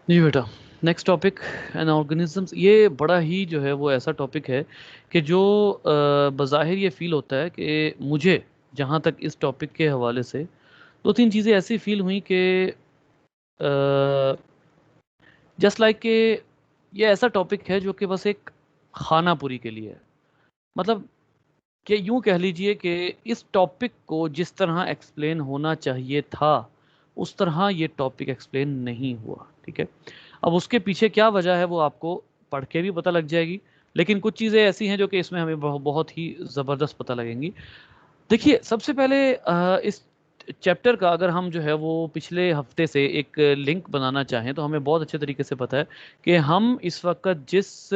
जी बेटा, next topic N organisms. ये बड़ा ही जो है वो ऐसा टॉपिक है कि जो बज़ाहिर ये फील होता है कि मुझे, जहाँ तक इस टॉपिक के हवाले से दो तीन चीज़ें ऐसी फील हुई कि जस्ट लाइक कि ये ऐसा टॉपिक है जो कि बस एक खाना पूरी के लिए है। मतलब कि यूं कह लीजिए कि इस टॉपिक को जिस तरह एक्सप्लेन होना चाहिए था उस तरह ये टॉपिक एक्सप्लेन नहीं हुआ। ठीक है, अब उसके पीछे क्या वजह है वो आपको पढ़ के भी पता लग जाएगी, लेकिन कुछ चीज़ें ऐसी हैं जो कि इसमें हमें बहुत ही ज़बरदस्त पता लगेंगी। देखिए, सबसे पहले इस चैप्टर का अगर हम जो है वो पिछले हफ्ते से एक लिंक बनाना चाहें तो हमें बहुत अच्छे तरीके से पता है कि हम इस वक्त जिस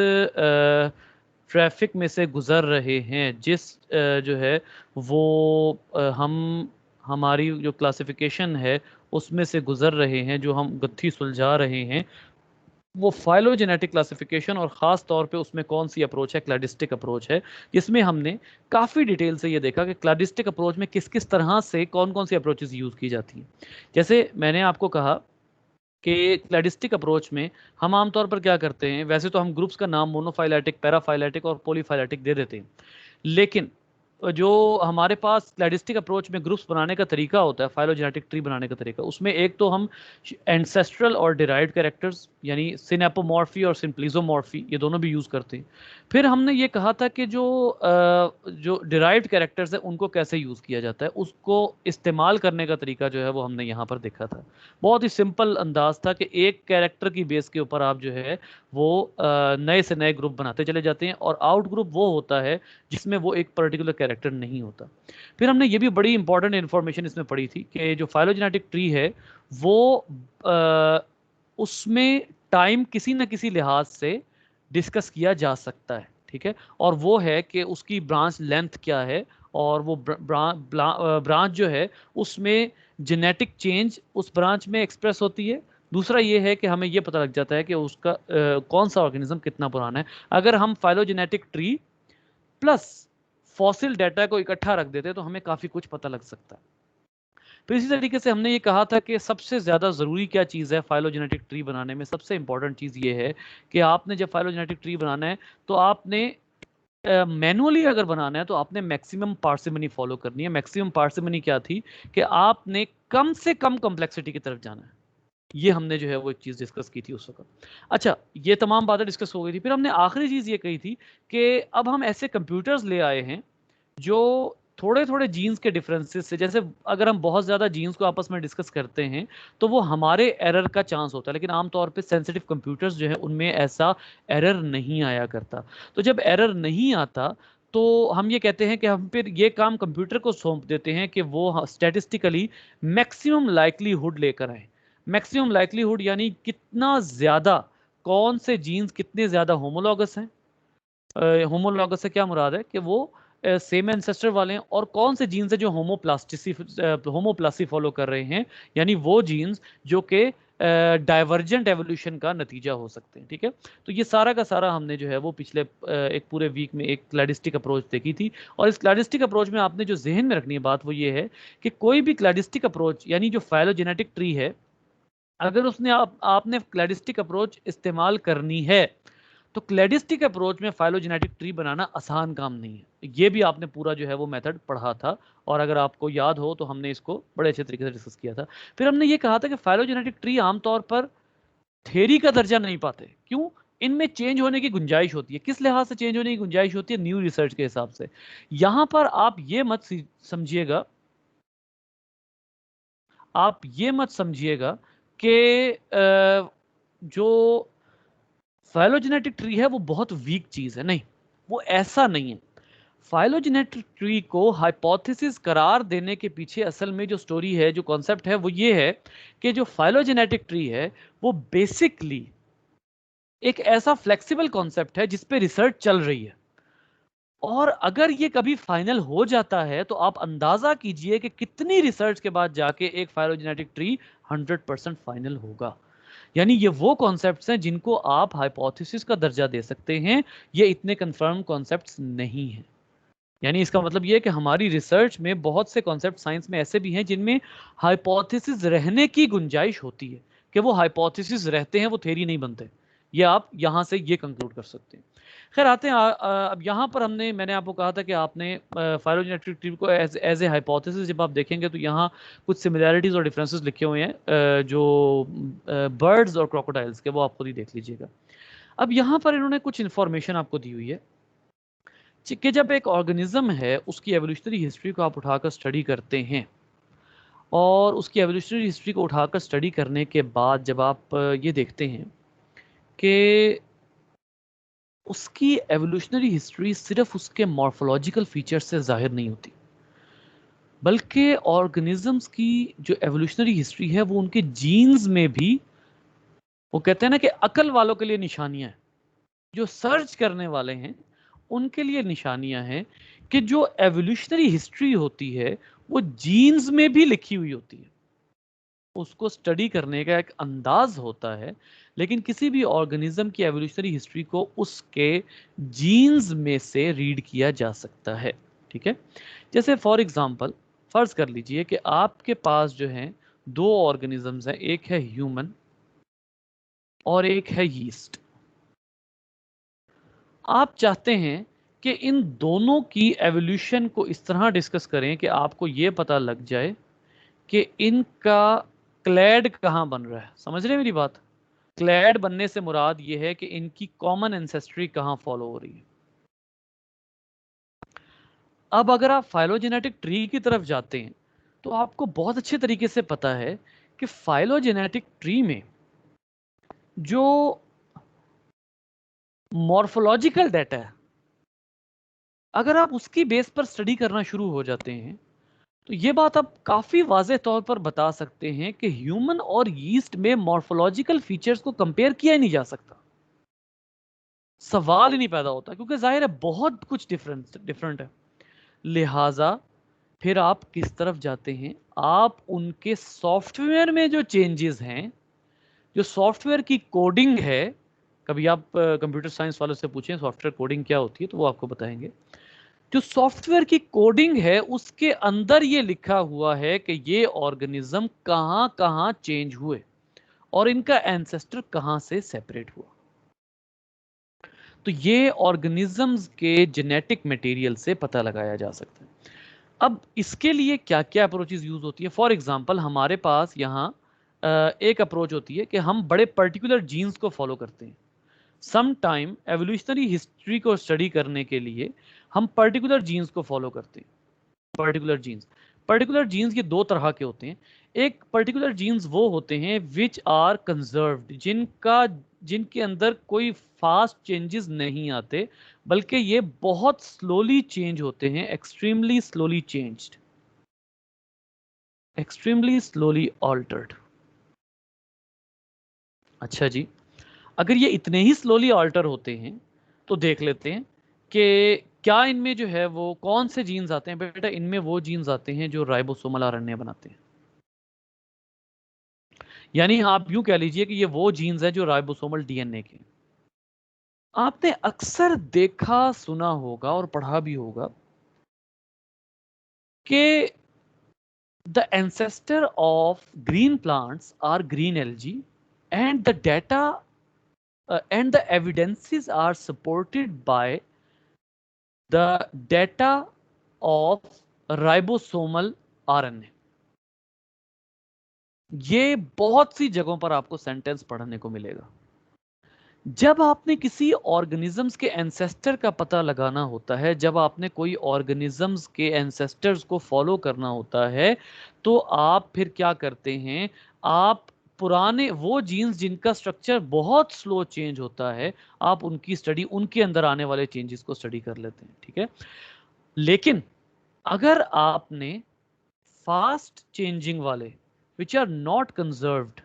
ट्रैफिक में से गुज़र रहे हैं, जिस जो है वो हम हमारी जो क्लासिफिकेशन है उसमें से गुज़र रहे हैं, जो हम गत्थी सुलझा रहे हैं, वो फाइलोजेनेटिक क्लासिफिकेशन और ख़ास तौर पे उसमें कौन सी अप्रोच है, क्लाडिस्टिक अप्रोच है, जिसमें हमने काफ़ी डिटेल से ये देखा कि क्लाडिस्टिक अप्रोच में किस किस तरह से कौन कौन सी अप्रोचेस यूज़ की जाती हैं। जैसे मैंने आपको कहा कि क्लैडिस्टिक अप्रोच में हम आमतौर पर क्या करते हैं, वैसे तो हम ग्रुप्स का नाम मोनोफाइलेटिक, पैराफाइलेटिक और पॉलीफाइलेटिक दे देते हैं, लेकिन जो हमारे पास क्लैडिस्टिक अप्रोच में ग्रुप्स बनाने का तरीका होता है, फाइलोजेनेटिक ट्री बनाने का तरीका, उसमें एक तो हम एंसेस्ट्रल और डिराइव्ड कैरेक्टर्स यानी सिनेपोमॉर्फी और सिंप्लिजोमॉर्फी ये दोनों भी यूज़ करते हैं। फिर हमने ये कहा था कि जो डिराइव्ड कैरेक्टर्स हैं उनको कैसे यूज़ किया जाता है, उसको इस्तेमाल करने का तरीका जो है वो हमने यहाँ पर देखा था। बहुत ही सिंपल अंदाज था कि एक कैरेक्टर की बेस के ऊपर आप जो है वो नए से नए ग्रुप बनाते चले जाते हैं, और आउट ग्रुप वो होता है जिसमें वो एक पर्टिकुलर कैरेक्टर नहीं होता। फिर हमने ये भी बड़ी इंपॉर्टेंट इन्फॉर्मेशन इसमें पढ़ी थी कि जो फाइलोजेनेटिक ट्री है वो आ, उसमें टाइम किसी न किसी लिहाज से डिस्कस किया जा सकता है। ठीक है, और वो है कि उसकी ब्रांच लेंथ क्या है, और वो ब्रांच जो है उसमें जेनेटिक चेंज उस ब्रांच में एक्सप्रेस होती है। दूसरा ये है कि हमें ये पता लग जाता है कि उसका कौन सा ऑर्गेनिज्म कितना पुराना है। अगर हम phylogenetic tree plus fossil data को इकट्ठा रख देते तो हमें काफ़ी कुछ पता लग सकता है। फिर इसी तरीके से हमने ये कहा था कि सबसे ज़्यादा ज़रूरी क्या चीज़ है फाइलोजेनेटिक ट्री बनाने में, सबसे इंपॉर्टेंट चीज़ ये है कि आपने जब फाइलोजेनेटिक ट्री बनाना है तो आपने मैनुअली अगर बनाना है तो आपने मैक्सिमम पार्सिमनी फॉलो करनी है। मैक्सिमम पार्सिमनी क्या थी कि आपने कम से कम कॉम्प्लेक्सिटी की तरफ जाना है। ये हमने जो है वो एक चीज़ डिस्कस की थी उस वक्त। अच्छा, ये तमाम बातें डिस्कस हो गई थी। फिर हमने आखिरी चीज़ ये कही थी कि अब हम ऐसे कंप्यूटर्स ले आए हैं जो थोड़े थोड़े जीन्स के डिफरेंसेस से, जैसे अगर हम बहुत ज़्यादा जीन्स को आपस में डिस्कस करते हैं तो वो हमारे एरर का चांस होता है, लेकिन आमतौर पे सेंसिटिव कंप्यूटर्स जो है उनमें ऐसा एरर नहीं आया करता। तो जब एरर नहीं आता तो हम ये कहते हैं कि हम फिर ये काम कंप्यूटर को सौंप देते हैं कि वो स्टैटिस्टिकली मैक्सिमम लाइकलीहुड लेकर आए। मैक्सिमम लाइकलीहुड यानी कितना ज़्यादा, कौन से जीन्स कितने ज़्यादा होमोलॉगस हैं। होमोलॉगस से क्या मुराद है कि वो सेम एंसेस्टर वाले हैं, और कौन से जीन्स है जो होमोप्लासी फॉलो कर रहे हैं, यानी वो जीन्स जो कि डाइवर्जेंट एवोल्यूशन का नतीजा हो सकते हैं। ठीक है, तो ये सारा का सारा हमने जो है वो पिछले एक पूरे वीक में एक क्लैडिस्टिक अप्रोच देखी थी। और इस क्लैडिस्टिक अप्रोच में आपने जो जहन में रखनी है बात वो ये है कि कोई भी क्लैडिस्टिक अप्रोच यानी जो फाइलोजेनेटिक ट्री है, अगर उसने आपने क्लैडिस्टिक अप्रोच इस्तेमाल करनी है तो क्लैडिस्टिक अप्रोच में फाइलोजेनेटिक ट्री बनाना आसान काम नहीं है। ये भी आपने पूरा जो है वो मेथड पढ़ा था, और अगर आपको याद हो तो हमने इसको बड़े अच्छे तरीके से डिस्कस किया था। फिर हमने ये कहा था कि फाइलोजेनेटिक ट्री आमतौर पर थेरी का दर्जा नहीं पाते। क्यों? इनमें चेंज होने की गुंजाइश होती है। किस लिहाज से चेंज होने की गुंजाइश होती है? न्यू रिसर्च के हिसाब से। यहां पर आप ये मत समझिएगा, आप ये मत समझिएगा कि जो फाइलोजेनेटिक ट्री है वो बहुत वीक चीज है, नहीं, वो ऐसा नहीं है। फाइलोजेनेटिक ट्री को हाइपोथेसिस करार देने के पीछे असल में जो स्टोरी है, जो कॉन्सेप्ट है, वो ये है कि जो फाइलोजेनेटिक ट्री है वो बेसिकली एक ऐसा फ्लेक्सिबल कॉन्सेप्ट है जिस पे रिसर्च चल रही है, और अगर ये कभी फाइनल हो जाता है तो आप अंदाजा कीजिए कि कितनी रिसर्च के बाद जाके एक फाइलोजेनेटिक ट्री 100% फाइनल होगा। यानी ये वो कॉन्सेप्ट्स हैं जिनको आप हाइपोथेसिस का दर्जा दे सकते हैं, ये इतने कंफर्म कॉन्सेप्ट्स नहीं हैं। यानी इसका मतलब ये है कि हमारी रिसर्च में बहुत से कॉन्सेप्ट साइंस में ऐसे भी हैं जिनमें हाइपोथेसिस रहने की गुंजाइश होती है, कि वो हाइपोथेसिस रहते हैं, वो थ्योरी नहीं बनते। ये आप यहां से ये कंक्लूड कर सकते हैं। खैर आते हैं अब यहाँ पर मैंने आपको कहा था कि आपने फाइलोजेनेटिक ट्री को एज ए हाइपोथेसिस जब आप देखेंगे तो यहाँ कुछ सिमिलैरिटीज और डिफरेंसेस लिखे हुए हैं जो बर्ड्स और क्रोकोडाइल्स के, वो आप खुद ही देख लीजिएगा। अब यहाँ पर इन्होंने कुछ इंफॉर्मेशन आपको दी हुई है कि जब एक ऑर्गेनिज्म है उसकी एवोल्यूशनरी हिस्ट्री को आप उठाकर स्टडी करते हैं, और उसकी एवोल्यूशनरी हिस्ट्री को उठाकर स्टडी करने के बाद जब आप ये देखते हैं कि उसकी एवोल्यूशनरी हिस्ट्री सिर्फ उसके मॉर्फोलॉजिकल फीचर्स से जाहिर नहीं होती, बल्कि ऑर्गेनिजम्स की जो एवोल्यूशनरी हिस्ट्री है वो उनके जीन्स में भी, वो कहते हैं ना कि अकल वालों के लिए निशानियां हैं, जो सर्च करने वाले हैं उनके लिए निशानियां हैं कि जो एवोल्यूशनरी हिस्ट्री होती है वो जीन्स में भी लिखी हुई होती है। उसको स्टडी करने का एक अंदाज होता है, लेकिन किसी भी ऑर्गेनिज्म की एवोल्यूशनरी हिस्ट्री को उसके जीन्स में से रीड किया जा सकता है। ठीक है, जैसे फॉर एग्जांपल फर्ज कर लीजिए कि आपके पास जो है दो ऑर्गेनिजम्स हैं, एक है ह्यूमन और एक है यीस्ट। आप चाहते हैं कि इन दोनों की एवोल्यूशन को इस तरह डिस्कस करें कि आपको यह पता लग जाए कि इनका क्लैड कहां बन रहा है। समझ रहे हैं मेरी बात? क्लैड बनने से मुराद यह है कि इनकी कॉमन एंसेस्ट्री कहां फॉलो हो रही है। अब अगर आप फाइलोजेनेटिक ट्री की तरफ जाते हैं तो आपको बहुत अच्छे तरीके से पता है कि फाइलोजेनेटिक ट्री में जो मॉर्फोलॉजिकल डाटा है, अगर आप उसकी बेस पर स्टडी करना शुरू हो जाते हैं तो ये बात आप काफी वाज़ेह तौर पर बता सकते हैं कि ह्यूमन और यीस्ट में मॉर्फोलॉजिकल फीचर्स को कंपेयर किया ही नहीं जा सकता। सवाल ही नहीं पैदा होता, क्योंकि जाहिर है बहुत कुछ डिफरेंट है। लिहाजा फिर आप किस तरफ जाते हैं, आप उनके सॉफ्टवेयर में जो चेंजेस हैं, जो सॉफ्टवेयर की कोडिंग है, कभी आप कंप्यूटर साइंस वालों से पूछें सॉफ्टवेयर कोडिंग क्या होती है तो वो आपको बताएंगे। जो सॉफ्टवेयर की कोडिंग है उसके अंदर ये लिखा हुआ है कि ये ऑर्गेनिज्म कहां कहां चेंज हुए और इनका एंसेस्टर कहां से सेपरेट हुआ। तो ये ऑर्गेनिजम्स के जेनेटिक मटेरियल से पता लगाया जा सकता है। अब इसके लिए क्या क्या अप्रोचेस यूज होती है? फॉर एग्जांपल हमारे पास यहाँ एक अप्रोच होती है कि हम बड़े पर्टिकुलर जीन्स को फॉलो करते हैं। सम टाइम एवोल्यूशनरी हिस्ट्री को स्टडी करने के लिए हम पर्टिकुलर जीन्स को फॉलो करते हैं। पर्टिकुलर जीन्स ये दो तरह के होते हैं। एक पर्टिकुलर जीन्स वो होते हैं विच आर कंजर्व्ड, जिनके अंदर कोई फास्ट चेंजेस नहीं आते, बल्कि ये बहुत स्लोली चेंज होते हैं, एक्सट्रीमली स्लोली ऑल्टर्ड। अच्छा जी, अगर ये इतने ही स्लोली ऑल्टर होते हैं तो देख लेते हैं कि क्या इनमें जो है वो कौन से जीन्स आते हैं। बेटा इनमें वो जीन्स आते हैं जो राइबोसोमल आरएनए बनाते हैं। यानी आप यूं कह लीजिए कि ये वो जीन्स है जो राइबोसोमल डीएनए के। आपने अक्सर देखा सुना होगा और पढ़ा भी होगा कि the ancestor of green plants are green algae and the data and the evidences are supported by the data of ribosomal RNA। ये बहुत सी जगहों पर आपको सेंटेंस पढ़ने को मिलेगा। जब आपने किसी ऑर्गेनिजम्स के एंसेस्टर का पता लगाना होता है, जब आपने कोई ऑर्गेनिजम्स के एंसेस्टर्स को फॉलो करना होता है, तो आप फिर क्या करते हैं, आप पुराने वो जीन्स जिनका स्ट्रक्चर बहुत स्लो चेंज होता है, आप उनकी स्टडी, उनके अंदर आने वाले चेंजेस को स्टडी कर लेते हैं। ठीक है, लेकिन अगर आपने फास्ट चेंजिंग वाले विच आर नॉट कंजर्व्ड,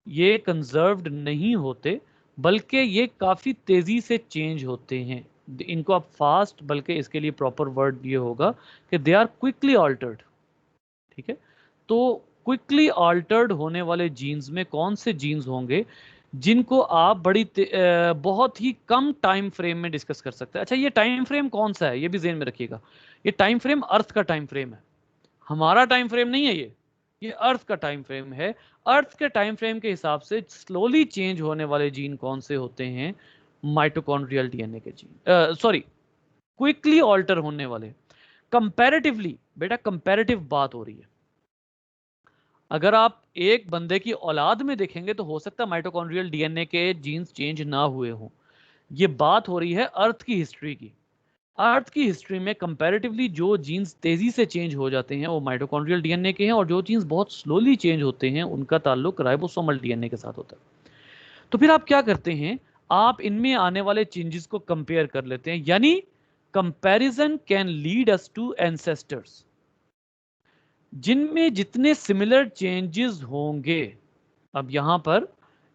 ये कंजर्व्ड नहीं होते बल्कि ये काफ़ी तेज़ी से चेंज होते हैं, इनको आप फास्ट, बल्कि इसके लिए प्रॉपर वर्ड ये होगा कि दे आर क्विकली ऑल्टर्ड। ठीक है, तो क्विकली ऑल्टर्ड होने वाले जीन्स में कौन से जीन्स होंगे जिनको आप बहुत ही कम टाइम फ्रेम में डिस्कस कर सकते हैं। अच्छा, ये टाइम फ्रेम कौन सा है ये भी ज़हन में रखिएगा। ये टाइम फ्रेम अर्थ का टाइम फ्रेम है, हमारा टाइम फ्रेम नहीं है ये। ये अर्थ का टाइम फ्रेम है। अर्थ के टाइम फ्रेम के हिसाब से स्लोली चेंज होने वाले जीन कौन से होते हैं? माइटोकॉन्ड्रियल डीएनए के जीन, सॉरी, क्विकली ऑल्टर होने वाले। कंपैरेटिवली, बेटा कंपैरेटिव बात हो रही है। अगर आप एक बंदे की औलाद में देखेंगे तो हो सकता है माइटोकॉन्ड्रियल डीएनए के जीन्स चेंज ना हुए हों। ये बात हो रही है अर्थ की हिस्ट्री की। अर्थ की हिस्ट्री में कंपैरेटिवली जो जीन्स तेजी से चेंज हो जाते हैं वो माइटोकॉन्ड्रियल डीएनए के हैं, और जो जीन्स बहुत स्लोली चेंज होते हैं उनका ताल्लुक राइबोसोमल डीएनए के साथ होता है। तो फिर आप क्या करते हैं? आप इनमें आने वाले चेंजेस को कंपेयर कर लेते हैं, यानी comparison can lead us to ancestors जिनमें जितने सिमिलर चेंजेस होंगे। अब यहां पर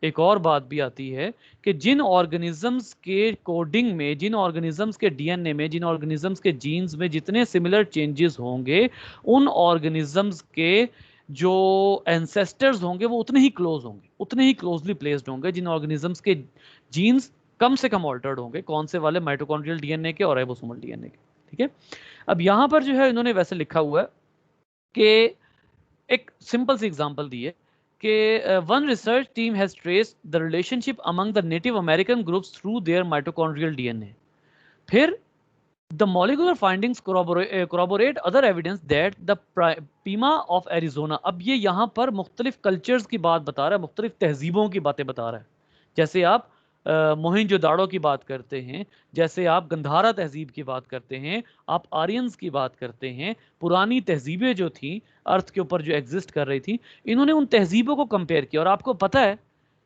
एक और बात भी आती है कि जिन ऑर्गेनिजम्स के कोडिंग में, जिन ऑर्गेनिजम्स के डीएनए में, जिन ऑर्गेनिजम्स के जीन्स में जितने सिमिलर चेंजेस होंगे, उन ऑर्गेनिजम्स के जो एंसेस्टर्स होंगे वो उतने ही क्लोज होंगे, उतने ही क्लोजली प्लेस्ड होंगे जिन ऑर्गेनिजम्स के जीन्स कम से कम ऑल्टर्ड होंगे। कौन से वाले? माइटोकॉन्ड्रियल डीएनए के और राइबोसोमल डीएनए के। ठीक है। अब यहां पर जो है इन्होंने वैसे लिखा हुआ है कि एक सिंपल सी एग्जांपल दी है कि one research team has traced the relationship among the Native American groups through their mitochondrial DNA. फिर the molecular findings corroborate other evidence that the Pima of Arizona. अब ये यहां पर मुख्तलिफ कल्चर्स की बात बता रहा है, मुख्तलिफ तहजीबों की बातें बता रहा है। जैसे आप मोहिंजोदाड़ो की बात करते हैं, जैसे आप गंधारा तहजीब की बात करते हैं, आप आर्यंस की बात करते हैं, पुरानी तहजीबें जो थी अर्थ के ऊपर जो एग्जिस्ट कर रही थी, इन्होंने उन तहजीबों को कंपेयर किया। और आपको पता है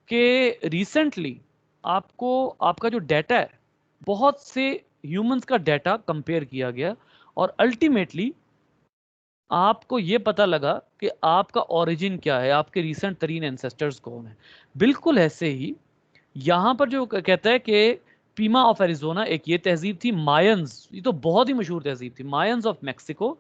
कि रिसेंटली आपको आपका जो डाटा है, बहुत से ह्यूमंस का डाटा कंपेयर किया गया, और अल्टीमेटली आपको यह पता लगा कि आपका ओरिजिन क्या है, आपके रिसेंट तरीन एंसेस्टर्स कौन है। बिल्कुल ऐसे ही यहां पर जो कहता है कि पीमा ऑफ एरिजोना एक ये तहजीब थी, मायंस, ये तो बहुत ही मशहूर तहजीब थी, Mayans of Mexico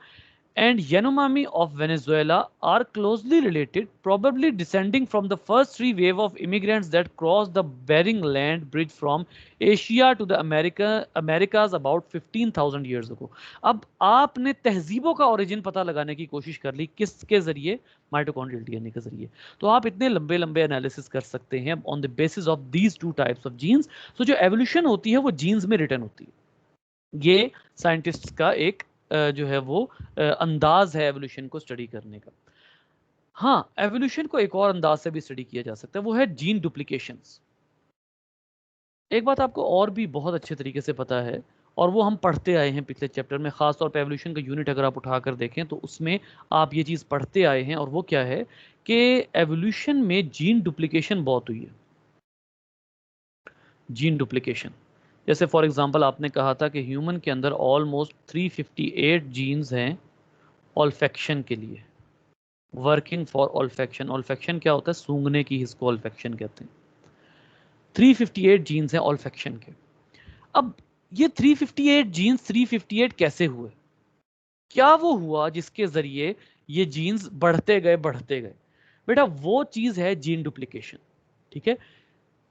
and Yanomami of Venezuela are closely related, probably descending from the first three wave of immigrants that crossed the Bering Land Bridge from Asia to the Americas about 15,000 years ago. अब आपने तहजीबों का origin पता लगाने की कोशिश कर ली, किसके जरिए? माइटोकॉन्ड्रियल डीएनए के जरिए। तो आप इतने लंबे लंबे एनालिसिस कर सकते हैं on the basis of these two types of genes. तो जो एवोल्यूशन होती है वो जीन्स में रिटर्न होती है। ये साइंटिस्ट्स का एक जो है वो अंदाज है एवोल्यूशन को स्टडी करने का। हाँ, एवोल्यूशन को एक और अंदाज से भी स्टडी किया जा सकता है, वो है जीन डुप्लीकेशंस। एक बात आपको और भी बहुत अच्छे तरीके से पता है, और वो हम पढ़ते आए हैं पिछले चैप्टर में, खासतौर पे एवोल्यूशन का यूनिट अगर आप उठाकर देखें तो उसमें आप ये चीज़ पढ़ते आए हैं, और वो क्या है कि एवोल्यूशन में जीन डुप्लीकेशन बहुत हुई है। जीन डुप्लीकेशन, जैसे फॉर एग्जांपल आपने कहा था कि ह्यूमन के अंदर ऑलमोस्ट 358 जीन्स हैं ऑल्फेक्शन के लिए, वर्किंग फॉर ऑल्फेक्शन। ऑल्फेक्शन क्या होता है? सूंघने की हिस्स को ऑल्फेक्शन कहते हैं। 358 जीन्स हैं ऑल्फेक्शन के। अब ये 358 जीन्स 358 कैसे हुए? क्या वो हुआ जिसके जरिए ये जीन्स बढ़ते गए बढ़ते गए? बेटा वो चीज है जीन डुप्लीकेशन। ठीक है।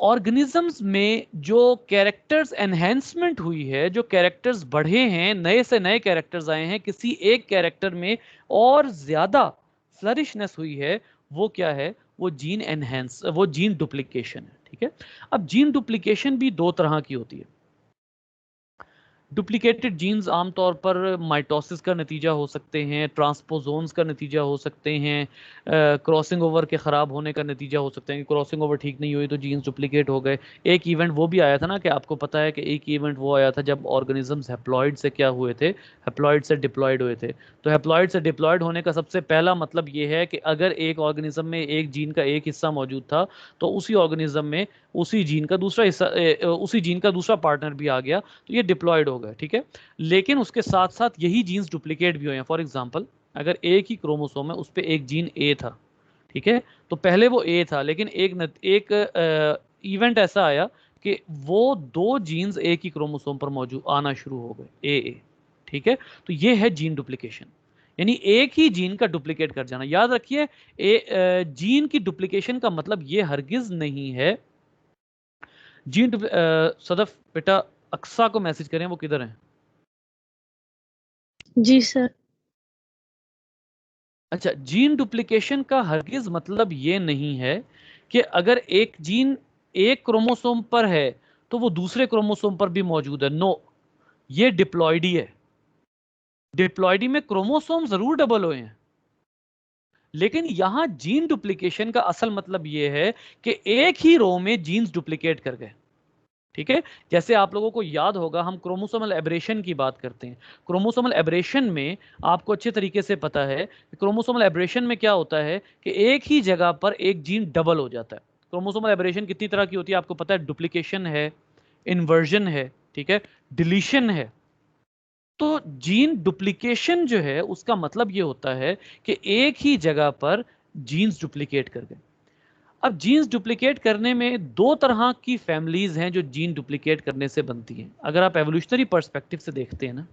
ऑर्गेनिजम्स में जो कैरेक्टर्स एनहेंसमेंट हुई है, जो कैरेक्टर्स बढ़े हैं, नए से नए कैरेक्टर्स आए हैं, किसी एक कैरेक्टर में और ज्यादा फ्लरिशनेस हुई है, वो क्या है? वो जीन एनहेंस, वो जीन डुप्लीकेशन है। ठीक है। अब जीन डुप्लीकेशन भी दो तरह की होती है। डुप्लीकेटेड जीन्स आमतौर पर माइटोसिस का नतीजा हो सकते हैं, ट्रांसपोजोन्स का नतीजा हो सकते हैं, क्रॉसिंग ओवर के ख़राब होने का नतीजा हो सकते हैं कि क्रॉसिंग ओवर ठीक नहीं हुई तो जीन्स डुप्लीकेट हो गए। एक इवेंट वो भी आया था ना, कि आपको पता है कि एक इवेंट वो आया था जब ऑर्गेनिजम्स हैप्लॉइड से क्या हुए थे? हैप्लॉइड से डिप्लॉयड हुए थे। तो हैप्लॉइड से डिप्लॉयड होने का सबसे पहला मतलब ये है कि अगर एक ऑर्गेनिज्म में एक जीन का एक हिस्सा मौजूद था, तो उसी ऑर्गेनिज्म में उसी जीन का दूसरा हिस्सा, उसी जीन का दूसरा पार्टनर भी आ गया, तो ये डिप्लॉयड हो गए। ठीक है। लेकिन उसके साथ साथ यही जीन्स डुप्लीकेट भी हुए हैं। फॉर एग्जांपल, अगर एक ही क्रोमोसोम है, उस पर एक जीन ए था, ठीक है, तो पहले वो ए था, लेकिन एक इवेंट ऐसा आया कि वो दो जीन्स एक ही क्रोमोसोम पर मौजूद आना शुरू हो गए, ए। ठीक है। तो ये है जीन डुप्लीकेशन, यानी एक ही जीन का डुप्लीकेट कर जाना। याद रखिए, जीन की डुप्लीकेशन का मतलब ये हरगिज नहीं है जीन सदफ बेटा अक्सा को मैसेज करें, वो किधर है? जी सर। अच्छा, जीन डुप्लीकेशन का हरगिज मतलब ये नहीं है कि अगर एक जीन एक क्रोमोसोम पर है तो वो दूसरे क्रोमोसोम पर भी मौजूद है। नो, ये डिप्लॉइडी है। डिप्लॉइडी में क्रोमोसोम जरूर डबल हुए हैं, लेकिन यहां जीन डुप्लीकेशन का असल मतलब यह है कि एक ही रो में जीन्स डुप्लीकेट कर गए। ठीक है, जैसे आप लोगों को याद होगा हम क्रोमोसोमल एब्रेशन की बात करते हैं। क्रोमोसोमल एब्रेशन में आपको अच्छे तरीके से पता है, क्रोमोसोमल एब्रेशन में क्या होता है कि एक ही जगह पर एक जीन डबल हो जाता है। क्रोमोसोमल एब्रेशन कितनी तरह की होती है आपको पता है, डुप्लीकेशन है, इन्वर्जन है, ठीक है, डिलीशन है। तो जीन डुप्लीकेशन जो है उसका मतलब यह होता है कि एक ही जगह पर जीन्स डुप्लीकेट कर गए। अब जीन्स डुप्लीकेट करने में दो तरह की फैमिलीज हैं जो जीन डुप्लीकेट करने से बनती हैं। अगर आप एवोल्यूशनरी पर्सपेक्टिव से देखते हैं ना,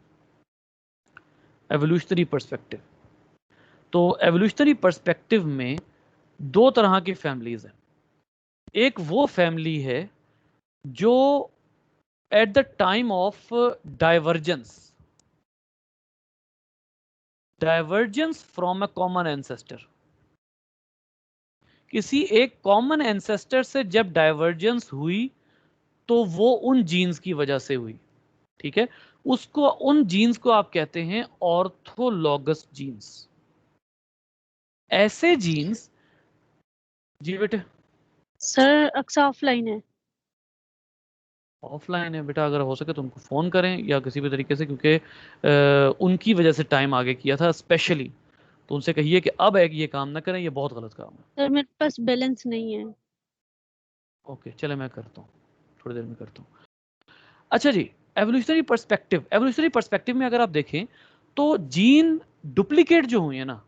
एवोल्यूशनरी पर्सपेक्टिव, तो एवोल्यूशनरी पर्सपेक्टिव में दो तरह की फैमिलीज हैं। एक वो फैमिली है जो at the time of divergence, divergence from a common ancestor, किसी एक कॉमन एंसेस्टर से जब डाइवर्जेंस हुई तो वो उन जीन्स की वजह से हुई। ठीक है, उसको, उन जीन्स को आप कहते हैं ऑर्थोलॉगस जीन्स। ऐसे जीन्स, जी बेटे। सर अक्सर ऑफलाइन है। ऑफलाइन है बेटा, अगर हो सके तो उनको फोन करें या किसी भी तरीके से, क्योंकि उनकी वजह से टाइम आगे किया था स्पेशली, तो उनसे कहिए कि अब है कि ये काम ना करें, ये बहुत गलत काम है। सर मेरे पास बैलेंस नहीं है। ओके चले, मैं करता हूँ, थोड़ी देर में करता हूँ। अच्छा जी, एवोल्यूशनरी पर्सपेक्टिव, एवोल्यूशनरी पर्सपेक्टिव में अगर आप देखें तो जीन डुप्लीकेट जो हुई है ना,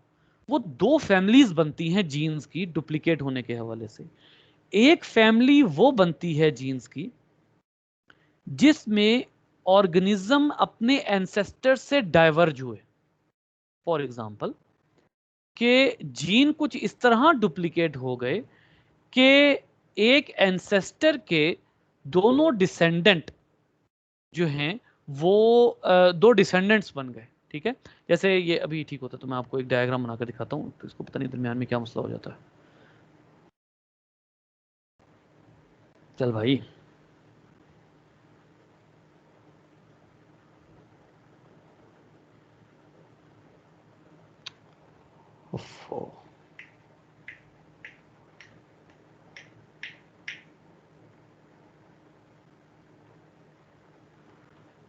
वो दो फैमिलीज बनती हैं जीन्स की डुप्लीकेट होने के हवाले से। एक फैमिली वो बनती है जीन्स की जिसमें ऑर्गेनिज्म अपने एंसेस्टर से डाइवर्ज हुए। फॉर एग्जाम्पल कि जीन कुछ इस तरह डुप्लीकेट हो गए कि एक एंसेस्टर के दोनों डिसेंडेंट जो हैं वो दो डिसेंडेंट्स बन गए। ठीक है, जैसे ये अभी ठीक होता तो मैं आपको एक डायग्राम बनाकर दिखाता हूं, तो इसको पता नहीं दरमियान में क्या मसला हो जाता है। चल भाई, उफ़्फ़ो।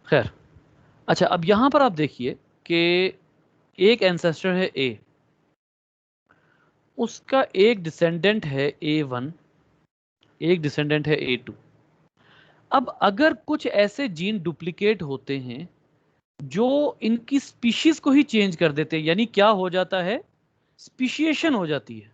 खैर, अच्छा अब यहां पर आप देखिए कि एक एंसेस्टर है ए, उसका एक डिसेंडेंट है A1, एक डिसेंडेंट है A2। अब अगर कुछ ऐसे जीन डुप्लीकेट होते हैं जो इनकी स्पीशीज को ही चेंज कर देते हैं, यानी क्या हो जाता है, स्पीशिएशन हो जाती है।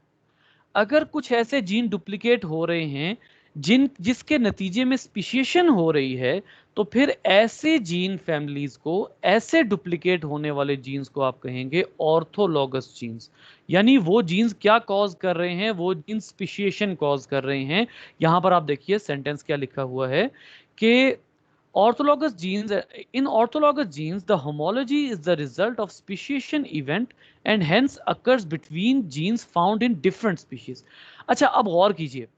अगर कुछ ऐसे जीन डुप्लीकेट हो रहे हैं जिसके नतीजे में स्पीशिएशन हो रही है, तो फिर ऐसे जीन फैमिलीज को, ऐसे डुप्लीकेट होने वाले जीन्स को आप कहेंगे ऑर्थोलॉगस जीन्स। यानी वो जीन्स क्या कॉज कर रहे हैं, वो जीन्स स्पीशिएशन कॉज कर रहे हैं। यहां पर आप देखिए सेंटेंस क्या लिखा हुआ है कि orthologous genes, in orthologous genes the homology is the result of speciation event and hence occurs between genes found in different species। अच्छा अब गौर कीजिए,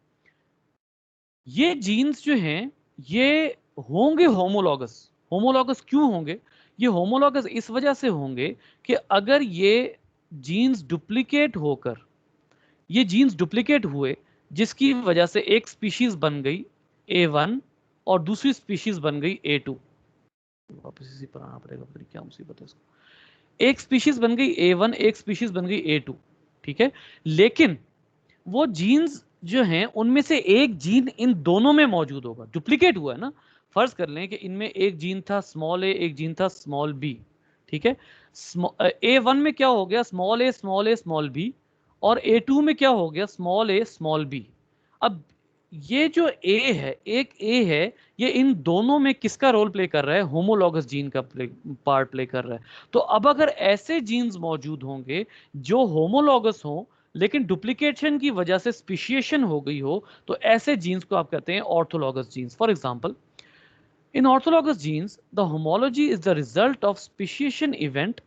ये जीन्स जो हैं ये होंगे होमोलॉगस। होमोलॉगस क्यों होंगे, ये होमोलॉगस इस वजह से होंगे कि अगर ये जीन्स डुप्लीकेट होकर, ये जीन्स डुप्लीकेट हुए जिसकी वजह से एक स्पीशीज बन गई A1 और दूसरी स्पीशीज बन गई A2। वापस इसी पर आना पड़ेगा, पता नहीं क्या मुसीबत है इसको। एक स्पीशीज बन गई A1, एक स्पीशीज बन गई A2। ठीक है, लेकिन वो जीन्स जो हैं उनमें से एक जीन इन दोनों में मौजूद होगा, डुप्लीकेट हुआ है ना। फर्ज कर लें कि इनमें एक जीन था स्मॉल ए, एक जीन था स्मॉल बी। ठीक है, A1 में क्या हो गया, small A small A small B, और A2 में क्या हो गया, स्मॉल ए स्मॉल बी। अब ये जो ए है, एक ए है, ये इन दोनों में किसका रोल प्ले कर रहा है, होमोलॉगस जीन का पार्ट प्ले कर रहा है। तो अब अगर ऐसे जीन्स मौजूद होंगे जो होमोलॉगस हों लेकिन डुप्लीकेशन की वजह से स्पीशिएशन हो गई हो, तो ऐसे जीन्स को आप कहते हैं orthologous genes. For example, in orthologous genes the homology is the result of speciation event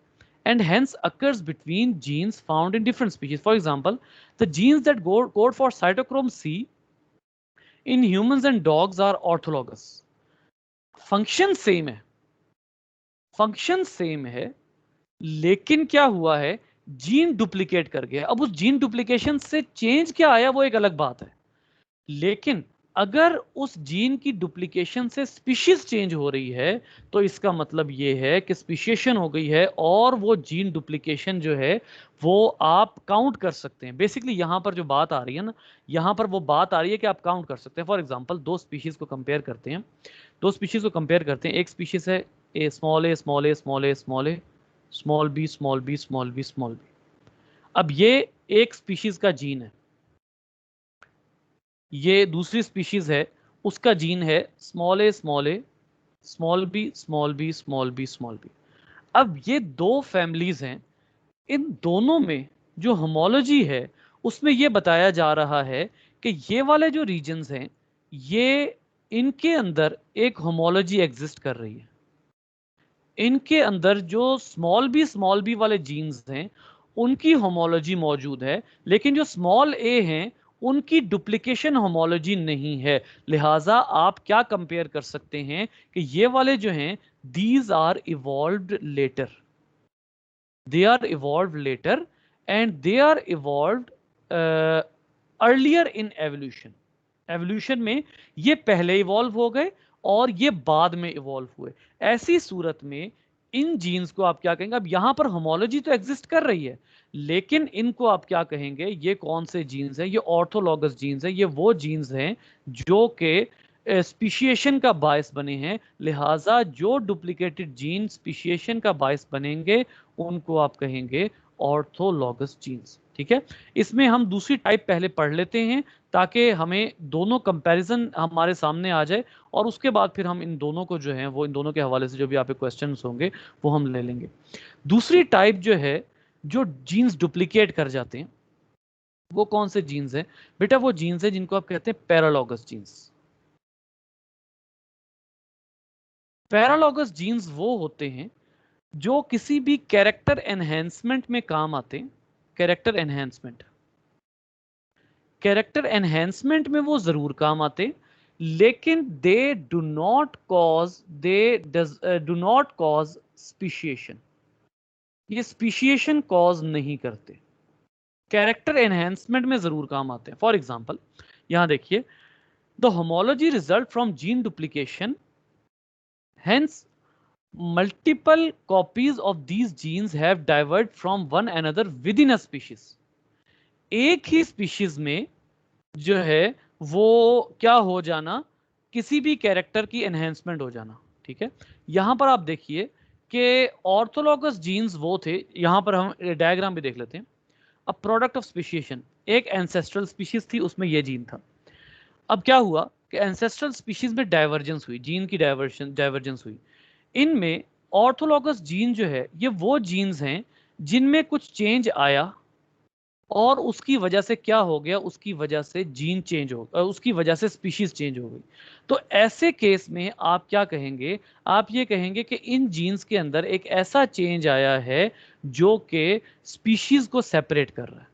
and hence occurs between genes found in different species. For example, the genes that code for cytochrome C in humans and dogs are orthologous. Function same है, function same है, लेकिन क्या हुआ है, gene duplicate कर गया। अब उस जीन डुप्लीकेशन से चेंज क्या आया वो एक अलग बात है, लेकिन अगर उस जीन की डुप्लीकेशन से स्पीशीज चेंज हो रही है तो इसका मतलब ये है कि स्पीशिएशन हो गई है, और वो जीन डुप्लीकेशन जो है वो आप काउंट कर सकते हैं। बेसिकली यहां पर जो बात आ रही है ना, यहां पर वो बात आ रही है कि आप काउंट कर सकते हैं। फॉर एग्जांपल दो स्पीशीज को कंपेयर करते हैं, दो स्पीशीज को कंपेयर करते हैं। एक स्पीशीज है A small A small A small A small A small B small B small B small B. अब ये एक स्पीशीज का जीन है, ये दूसरी स्पीशीज है, उसका जीन है small A small A small B small B small B small B. अब ये दो फैमिलीज हैं, इन दोनों में जो होमोलॉजी है उसमें ये बताया जा रहा है कि ये वाले जो रीजन्स हैं ये इनके अंदर एक होमोलॉजी एग्जिस्ट कर रही है। इनके अंदर जो स्मॉल बी वाले जीन्स हैं उनकी होमोलॉजी मौजूद है, लेकिन जो स्मॉल ए हैं उनकी डुप्लीकेशन होमोलॉजी नहीं है। लिहाजा आप क्या कंपेयर कर सकते हैं कि ये वाले जो हैं these are evolved later, they are evolved later and they are evolved earlier in evolution. Evolution में ये पहले इवॉल्व हो गए और ये बाद में इवॉल्व हुए। ऐसी सूरत में इन जीन्स को आप क्या कहेंगे? अब यहां पर होमोलॉजी तो एग्जिस्ट कर रही है, लेकिन इनको आप क्या कहेंगे? ये कौन से जीन्स हैं? ये ऑर्थोलॉगस जीन्स हैं। ये वो जीन्स हैं जो कि स्पीशिएशन का बायस बने हैं। लिहाजा जो डुप्लीकेटेड जीन स्पीशिएशन का बायस बनेंगे उनको आप कहेंगे ऑर्थोलॉगस जीन्स। ठीक है, इसमें हम दूसरी टाइप पहले पढ़ लेते हैं ताकि हमें दोनों कंपैरिजन हमारे सामने आ जाए, और उसके बाद फिर हम इन दोनों को जो है वो इन दोनों के हवाले से जो भी आप पे क्वेश्चंस होंगे वो हम ले लेंगे। दूसरी टाइप जो है जो जीन्स डुप्लीकेट कर जाते हैं वो कौन से जीन्स हैं? बेटा वो जीन्स हैं जिनको आप कहते हैं पैरालॉगस जीन्स। पैरालॉगस जीन्स वो होते हैं जो किसी भी कैरेक्टर एनहेंसमेंट में काम आते हैं। कैरेक्टर एनहेंसमेंट, कैरेक्टर एनहेंसमेंट में वो जरूर काम आते हैं, लेकिन they do not cause speciation. ये स्पीशिएशन कॉज नहीं करते, कैरेक्टर एनहेंसमेंट में जरूर काम आते हैं। फॉर एग्जाम्पल यहां देखिए, the homology result from gene duplication, hence multiple copies of these genes have diverged from one another within a species. एक ही स्पीशीज में जो है वो क्या हो जाना, किसी भी कैरेक्टर की एनहेंसमेंट हो जाना। ठीक है, यहां पर आप देखिए कि ऑर्थोलॉगस जीन्स वो थे, यहां पर हम डायग्राम भी देख लेते हैं। अब प्रोडक्ट ऑफ स्पीशिएशन, एक एंसेस्ट्रल स्पीशीज थी उसमें ये जीन था। अब क्या हुआ कि एंसेस्ट्रल स्पीशीज में डाइवर्जेंस हुई, जीन की डाइवर्जेंस हुई। इनमें ऑर्थोलॉगस जीन जो है ये वो जीन्स हैं जिनमें कुछ चेंज आया और उसकी वजह से क्या हो गया, उसकी वजह से जीन चेंज हो, उसकी वजह से स्पीशीज चेंज हो गई। तो ऐसे केस में आप क्या कहेंगे? आप ये कहेंगे कि इन जीन्स के अंदर एक ऐसा चेंज आया है जो कि स्पीशीज को सेपरेट कर रहा है।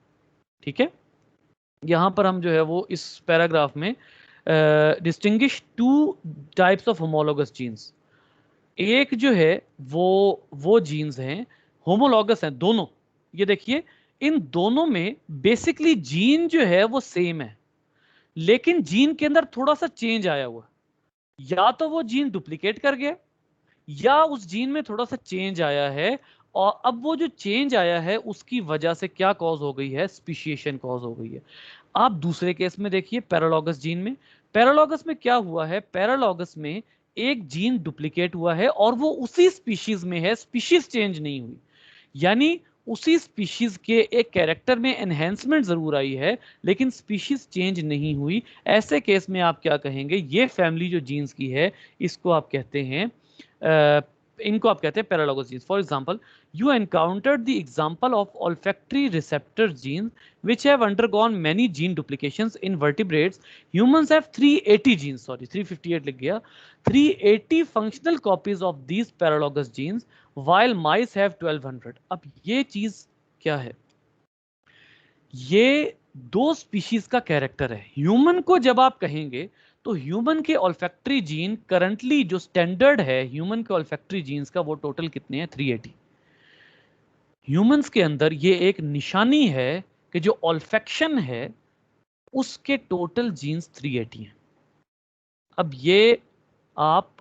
ठीक है, यहां पर हम जो है वो इस पैराग्राफ में distinguish two types of homologous genes. एक जो है वो जीन्स हैं, होमोलॉगस हैं दोनों। ये देखिए इन दोनों में बेसिकली जीन जो है वो सेम है, लेकिन जीन के अंदर थोड़ा सा चेंज आया हुआ, या तो वो जीन डुप्लीकेट कर गया या उस जीन में थोड़ा सा चेंज आया है, और अब वो जो चेंज आया है उसकी वजह से क्या कॉज हो गई है? स्पीशिएशन कॉज हो गई है। आप दूसरे केस में देखिए पैरालॉगस जीन में, पैरालॉगस में क्या हुआ है? पैरालॉगस में एक जीन डुप्लीकेट हुआ है और वो उसी स्पीशीज में है, स्पीशीज चेंज नहीं हुई, यानी उसी स्पीशीज के एक कैरेक्टर में एनहेंसमेंट जरूर आई है लेकिन स्पीशीज चेंज नहीं हुई। ऐसे केस में आप क्या कहेंगे? ये फैमिली जो जीन्स की है इसको आप कहते हैं इनको आप कहते हैं paralogous genes. For example You encountered the example of olfactory receptor genes which have undergone many gene duplications in vertebrates. Humans have 380 genes, sorry 358 लिख गया, 380 functional copies of these paralogous genes while mice have 1200. अब ये चीज क्या है? ये दो species का कैरेक्टर है. ह्यूमन को जब आप कहेंगे तो ह्यूमन के ऑल्फैक्टरी जीन करंटली जो स्टैंडर्ड है ह्यूमन के ऑल्फैक्टरी जीन्स का वो टोटल कितने हैं? 380. ह्यूमंस के अंदर ये एक निशानी है कि जो ऑल्फैक्शन है उसके टोटल जीन्स 380 हैं. अब ये आप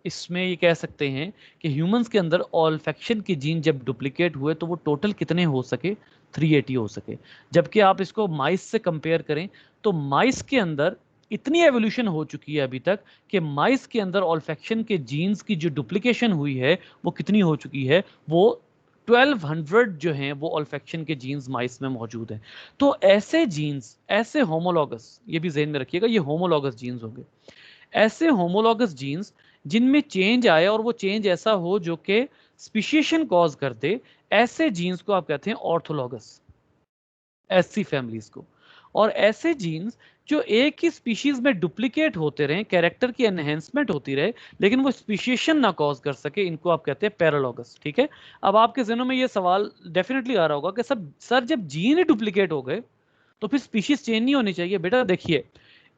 इसमें ये कह सकते हैं कि ह्यूमंस के अंदर ऑल्फैक्शन के जीन जब डुप्लीकेट हुए तो वो टोटल कितने हो सके? 380 हो सके. जबकि आप इसको माइस से कंपेयर करें तो माइस के अंदर इतनी एवोल्यूशन हो चुकी है अभी तक कि माइस के अंदर ऑल्फैक्शन के जीन्स की जो डुप्लीकेशन हुई है वो कितनी हो चुकी है? वो 1200 जो हैं वो ऑल्फैक्शन के जीन्स माइस में मौजूद हैं. तो ऐसे जीन्स, ऐसे होमोलॉगस, ये भी ज़हन में रखिएगा, ये होमोलॉगस जीन्स होंगे. ऐसे होमोलॉगस जीन्स जिनमें चेंज आए और वो चेंज ऐसा हो जो कि स्पीशिएशन कॉज कर दे, ऐसे जीन्स को आप कहते हैं ऑर्थोलॉगस, ऐसी फैमिलीज को. और ऐसे जीन्स जो एक ही स्पीशीज में डुप्लीकेट होते रहे, कैरेक्टर की एनहेंसमेंट होती रहे लेकिन वो स्पीशिएशन ना कॉज कर सके, इनको आप कहते हैं पैरालॉगस. ठीक है. अब आपके ज़हनों में ये सवाल डेफिनेटली आ रहा होगा कि सब सर जब जीन ही डुप्लीकेट हो गए तो फिर स्पीशीज चेंज नहीं होनी चाहिए. बेटा देखिए,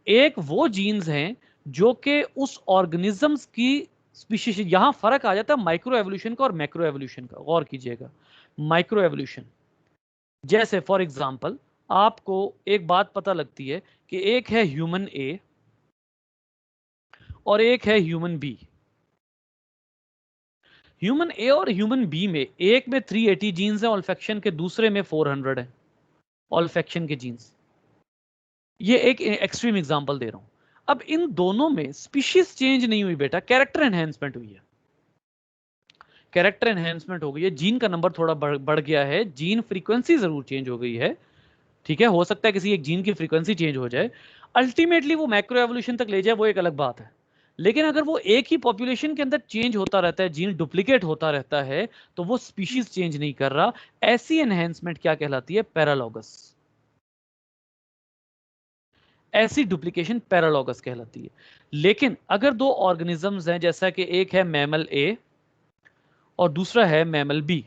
एक वो जीन्स हैं जो कि उस ऑर्गेनिजम्स की स्पीशीज, यहां फर्क आ जाता है माइक्रो एवोल्यूशन का और मैक्रो एवोल्यूशन का. गौर कीजिएगा, माइक्रो एवोल्यूशन जैसे फॉर एग्जांपल आपको एक बात पता लगती है कि एक है ह्यूमन ए और एक है ह्यूमन बी. ह्यूमन ए और ह्यूमन बी में एक में 380 जीन्स है ऑल्फैक्शन के, दूसरे में 400 है ऑल्फैक्शन के जीन्स. ये एक एक्सट्रीम एग्जांपल दे रहा हूं. अब इन दोनों में स्पीशीज चेंज नहीं हुई बेटा, कैरेक्टर एनहेंसमेंट हुई है. कैरेक्टर एनहेंसमेंट हो गई है, जीन का नंबर थोड़ा बढ़ गया है, जीन फ्रीक्वेंसी जरूर चेंज हो गई है. ठीक है, हो सकता है किसी एक जीन की फ्रीक्वेंसी चेंज हो जाए, अल्टीमेटली वो मैक्रो एवोल्यूशन तक ले जाए, वो एक अलग बात है. लेकिन अगर वो एक ही पॉपुलेशन के अंदर चेंज होता रहता है, जीन डुप्लीकेट होता रहता है, तो वो स्पीशीज चेंज नहीं कर रहा. ऐसी एनहेंसमेंट क्या कहलाती है? पैरालॉगस. ऐसी डुप्लीकेशन पैरालॉगस कहलाती है. लेकिन अगर दो ऑर्गेनिजम्स हैं, जैसा कि एक है मैमल ए और दूसरा है मैमल बी,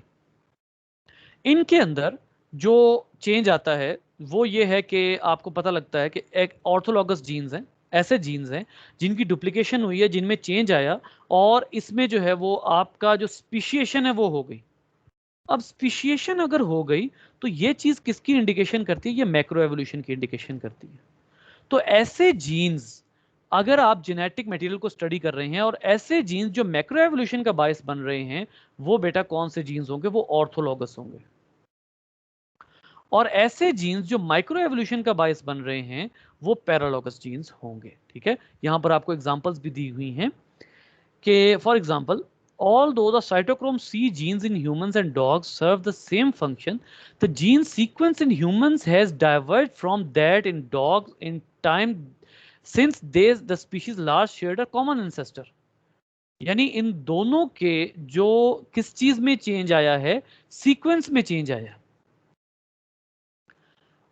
इनके अंदर जो चेंज आता है वो ये है कि आपको पता लगता है कि एक ऑर्थोलॉगस जीन्स हैं, ऐसे जीन्स हैं जिनकी डुप्लीकेशन हुई है, जिनमें चेंज आया और इसमें जो है वो आपका जो स्पीशिएशन है वो हो गई. अब स्पीशिएशन अगर हो गई तो ये चीज किसकी इंडिकेशन करती है? ये मैक्रो एवोल्यूशन की इंडिकेशन करती है. तो ऐसे जीन्स, अगर आप जेनेटिक मटेरियल को स्टडी कर रहे हैं और ऐसे जीन्स जो मैक्रो एवोल्यूशन का बायस बन रहे हैं, वो बेटा कौन से जीन्स होंगे? वो ऑर्थोलॉगस होंगे. और ऐसे जीन्स जो माइक्रो एवोल्यूशन का बायस बन रहे हैं वो पैरालॉगस जीन्स होंगे. ठीक है, यहां पर आपको एग्जांपल्स भी दी हुई हैं कि for example, although the cytochrome C genes in humans and dogs serve the same function, the gene sequence in humans has diverged from that in dogs in time since the species large shared a common ancestor. यानी इन दोनों के जो किस चीज में change आया है? Sequence में चेंज आया.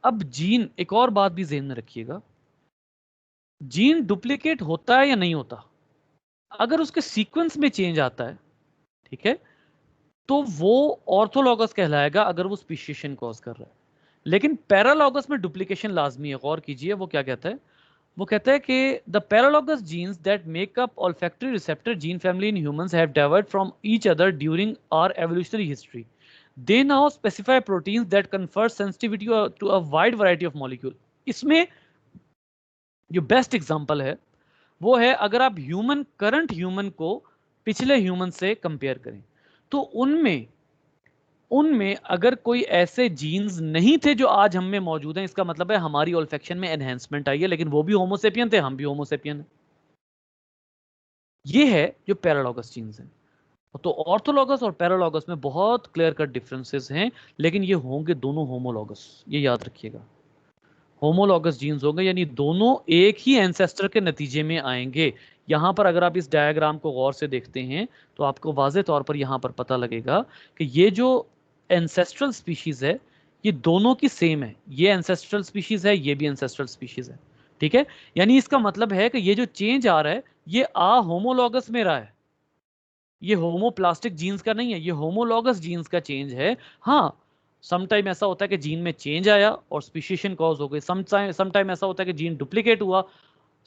अब जीन, एक और बात भी ध्यान में रखिएगा, जीन डुप्लीकेट होता है या नहीं होता? अगर उसके सीक्वेंस में चेंज आता है, ठीक है, तो वो ऑर्थोलॉगस कहलाएगा अगर वो स्पीशिएशन कॉज कर रहा है. लेकिन पैरालॉगस में डुप्लीकेशन लाजमी है. गौर कीजिए वो क्या कहता है? वो कहता है कि the paralogous genes that make up olfactory receptor gene family in humans have diverge from each other during our evolutionary history. They now specify proteins that confer sensitivity to a wide variety of molecule. इसमें जो best example है वो है, अगर आप current human को पिछले human से कंपेयर करें तो उनमें उनमें अगर कोई ऐसे जीन्स नहीं थे जो आज हम में मौजूद हैं, इसका मतलब है हमारी ऑल्फैक्शन में एनहेंसमेंट आई है, लेकिन वो भी होमोसेपियन थे, हम भी होमोसेपियन हैं. ये है जो पैरालॉगस जीन्स हैं. तो ऑर्थोलॉगस और पैरालॉगस में बहुत क्लियर कट डिफरेंसेस हैं, लेकिन ये होंगे दोनों होमोलॉगस, ये याद रखिएगा. होमोलॉगस जीन्स होंगे, यानी दोनों एक ही एंसेस्टर के नतीजे में आएंगे। यहां पर अगर आप इस डायग्राम को गौर से देखते हैं तो आपको वाज़े तौर पर यहां पर पता लगेगा कि ये जो एंसेस्ट्रल स्पीशीज है ये दोनों की सेम है। ये एंसेस्ट्रल स्पीशीज है, ये भी एंसेस्ट्रल स्पीशीज है। ठीक है, यानी इसका मतलब है कि ये जो चेंज आ रहा है ये होमोलॉगस में रहा है, ये होमोप्लास्टिक जीन्स का नहीं है, ये होमोलॉगस जीन्स का चेंज है। हाँ, समटाइम ऐसा होता है कि जीन में चेंज आया और स्पीशीशन कॉज हो गई, समटाइम ऐसा होता है कि जीन डुप्लीकेट हुआ,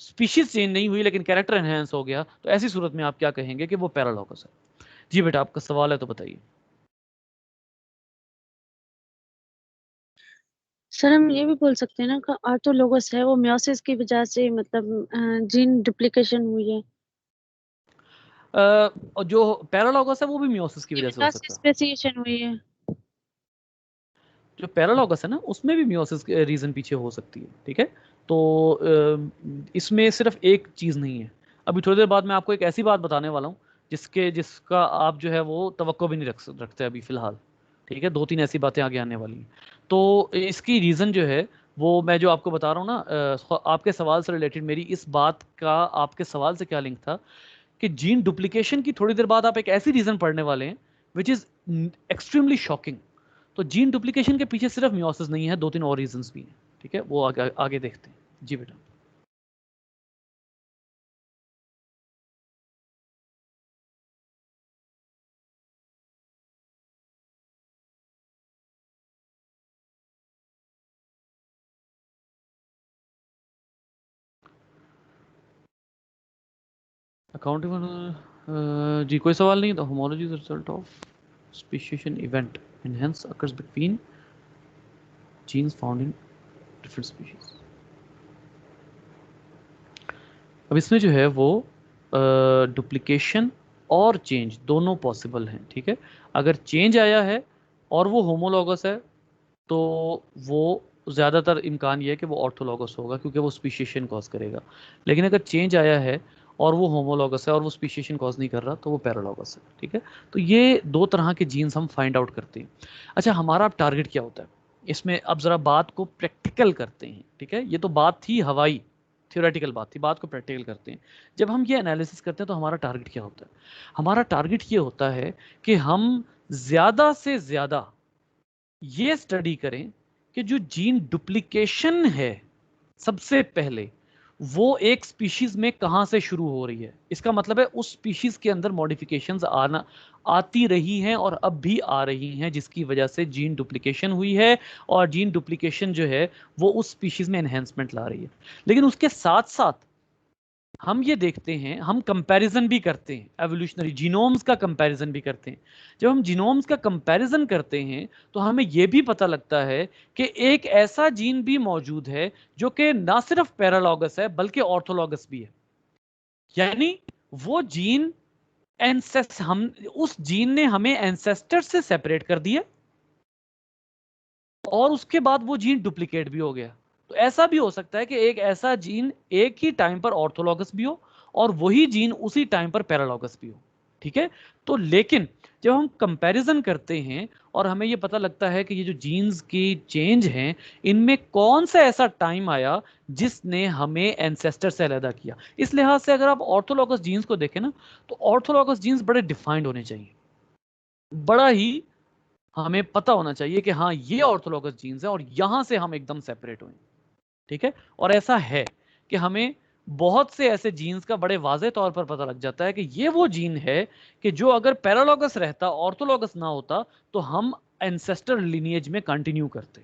स्पीशीज चेंज नहीं हुई लेकिन कैरेक्टर एनहेंस हो गया, तो ऐसी सूरत में आप क्या कहेंगे कि वो पैरालॉगस है। जी बेटा, आपका सवाल है तो बताइए। सर हम ये भी बोल सकते हैं ना कि ऑटोलोगस है वो मियोसिस की वजह से मतलब जीन डुप्लीकेशन हुई है। और जो पैरालॉगस है वो भी मियोसिस की की वजह से हो वजह सकता से है। स्पेसिएशन हुई है। जो पैरालॉगस है ना उसमें भी मियोसिस रीजन पीछे हो सकती है। ठीक है, तो इसमें सिर्फ एक चीज़ नहीं है। अभी थोड़ी देर बाद मैं आपको एक ऐसी बात बताने वाला हूँ जिसका आप जो है वो तवक्को भी नहीं रखते अभी फिलहाल। ठीक है, 2-3 ऐसी बातें आगे आने वाली हैं। तो इसकी रीज़न जो है वो मैं जो आपको बता रहा हूँ ना, आपके सवाल से रिलेटेड मेरी इस बात का आपके सवाल से क्या लिंक था कि जीन डुप्लीकेशन की थोड़ी देर बाद आप एक ऐसी रीज़न पढ़ने वाले हैं विच इज़ एक्सट्रीमली शॉकिंग। तो जीन डुप्लीकेशन के पीछे सिर्फ मियोसिस नहीं है, 2-3 और रीजंस भी हैं। ठीक है, वो आगे आगे देखते हैं। जी बेटा। अकाउंटिंग जी कोई सवाल नहीं। The homology is result of speciation event and hence occurs between genes found in different species. अब इसमें जो है वो डुप्लीकेशन और चेंज दोनों पॉसिबल हैं। ठीक है, अगर चेंज आया है और वो होमोलॉगस है तो वो ज़्यादातर इम्कान ये है कि वो ऑर्थोलॉगस होगा क्योंकि वो स्पीशीशन कॉज करेगा। लेकिन अगर चेंज आया है और वो होमोलॉगस है और वो स्पीशीशन कॉज नहीं कर रहा तो वो पैरालॉगस है। ठीक है, तो ये दो तरह के जीन्स हम फाइंड आउट करते हैं। अच्छा, हमारा अब टारगेट क्या होता है इसमें? अब ज़रा बात को प्रैक्टिकल करते हैं। ठीक है, ये तो बात थी हवाई, थियोरेटिकल बात थी, बात को प्रैक्टिकल करते हैं। जब हम ये एनालिसिस करते हैं तो हमारा टारगेट क्या होता है? हमारा टारगेट ये होता है कि हम ज़्यादा से ज़्यादा ये स्टडी करें कि जो जीन डुप्लीकेशन है सबसे पहले वो एक स्पीशीज में कहां से शुरू हो रही है। इसका मतलब है उस स्पीशीज के अंदर मॉडिफिकेशंस आना आती रही हैं और अब भी आ रही हैं जिसकी वजह से जीन डुप्लीकेशन हुई है, और जीन डुप्लीकेशन जो है वो उस स्पीशीज में एनहेंसमेंट ला रही है। लेकिन उसके साथ साथ हम ये देखते हैं, हम कंपैरिजन भी करते हैं, एवोल्यूशनरी जीनोम्स का कंपैरिजन भी करते हैं। जब हम जीनोम्स का कंपैरिजन करते हैं तो हमें यह भी पता लगता है कि एक ऐसा जीन भी मौजूद है जो कि ना सिर्फ पैरालॉगस है बल्कि ऑर्थोलॉगस भी है। यानी वो जीन हम उस जीन ने हमें एंसेस्टर से सेपरेट कर दिया और उसके बाद वो जीन डुप्लीकेट भी हो गया। तो ऐसा भी हो सकता है कि एक ऐसा जीन एक ही टाइम पर ऑर्थोलॉगस भी हो और वही जीन उसी टाइम पर पैरालॉगस भी हो। ठीक है, तो लेकिन जब हम कंपैरिजन करते हैं और हमें ये पता लगता है कि ये जो जीन्स की चेंज हैं इनमें कौन सा ऐसा टाइम आया जिसने हमें एंसेस्टर से अलग किया, इस लिहाज से अगर आप ऑर्थोलॉगस जीन्स को देखें ना तो ऑर्थोलॉगस जीन्स बड़े डिफाइंड होने चाहिए, बड़ा ही हमें पता होना चाहिए कि हाँ ये ऑर्थोलॉगस जीन्स है और यहां से हम एकदम सेपरेट हुए। ठीक है, और ऐसा है कि हमें बहुत से ऐसे जीन्स का बड़े वाजे तौर पर पता लग जाता है कि ये वो जीन है कि जो अगर पैरालॉगस रहता, ऑर्थोलॉगस ना होता, तो हम एंसेस्टर लिनिएज में कंटिन्यू करते।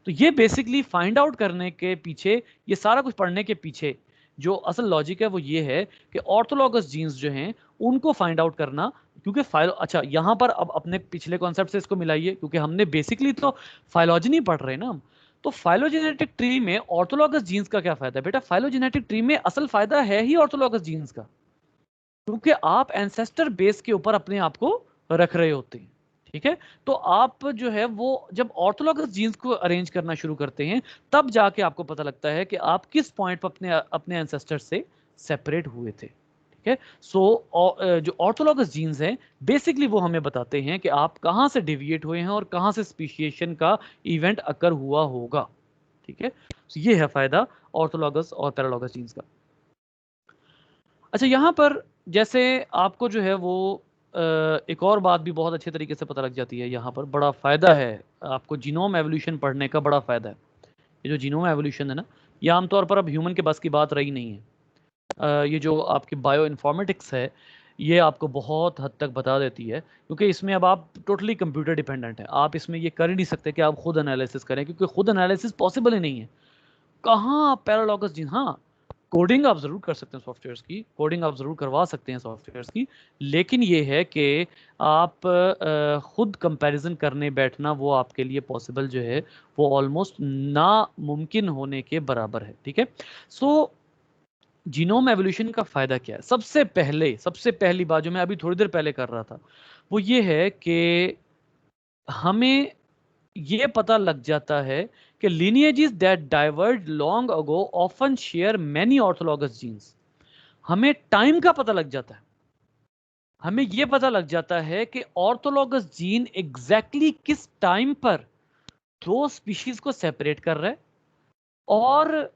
तो ये बेसिकली फाइंड आउट करने के पीछे, ये सारा कुछ पढ़ने के पीछे जो असल लॉजिक है वो ये है कि ऑर्थोलॉगस जीन्स जो हैं उनको फाइंड आउट करना। क्योंकि अच्छा यहां पर अब अपने पिछले कॉन्सेप्ट से इसको मिलाइए, क्योंकि हमने बेसिकली तो फाइलॉजी पढ़ रहे हैं ना हम। तो फाइलोजेनेटिक ट्री में ऑर्थोलॉगस जीन्स का क्या फायदा है बेटा? फाइलोजेनेटिक ट्री में असल फायदा है ही ऑर्थोलॉगस जीन्स का, क्योंकि आप एंसेस्टर बेस के ऊपर अपने आप को रख रहे होते हैं। ठीक है, तो आप जो है वो जब ऑर्थोलॉगस जीन्स को अरेंज करना शुरू करते हैं तब जाके आपको पता लगता है कि आप किस पॉइंट पर अपने अपने एंसेस्टर से सेपरेट हुए थे। ठीक है, सो जो ऑर्थोलॉगस जीन्स हैं बेसिकली वो हमें बताते हैं कि आप कहां से डिविएट हुए हैं और कहां से स्पीशिएशन का इवेंट अकर हुआ होगा। ठीक है, तो ये है फायदा ऑर्थोलॉगस और पैरालॉगस जीन्स का। अच्छा, यहाँ पर जैसे आपको जो है वो एक और बात भी बहुत अच्छे तरीके से पता लग जाती है, यहाँ पर बड़ा फ़ायदा है आपको जीनोम एवोल्यूशन पढ़ने का, बड़ा फ़ायदा है। ये जो जीनोम एवोल्यूशन है ना, ये आमतौर पर अब ह्यूमन के बस की बात रही नहीं है। ये जो आपकी बायो इन्फॉर्मेटिक्स है, ये आपको बहुत हद तक बता देती है, क्योंकि इसमें अब आप टोटली कंप्यूटर डिपेंडेंट हैं। आप इसमें ये कर ही नहीं सकते कि आप खुद एनालिसिस करें, क्योंकि खुद एनालिसिस पॉसिबल ही नहीं है। कहाँ आप पैरालॉगस जीन, हाँ कोडिंग आप ज़रूर कर सकते हैं सॉफ्टवेयर्स की, कोडिंग आप ज़रूर करवा सकते हैं सॉफ्टवेयर्स की, लेकिन ये है कि आप खुद कंपैरिजन करने बैठना वो आपके लिए पॉसिबल जो है वो ऑलमोस्ट नामुमकिन होने के बराबर है। ठीक है, सो जीनोम एवोल्यूशन का फ़ायदा क्या है? सबसे पहली बात जो मैं अभी थोड़ी देर पहले कर रहा था, वो ये है कि हमें ये पता लग जाता है कि lineages that diverged long ago often share many orthologous genes। हमें टाइम का पता लग जाता है, हमें ये पता लग जाता है कि ऑर्थोलॉगस जीन एग्जैक्टली किस टाइम पर दो स्पीशीज को सेपरेट कर रहा है, और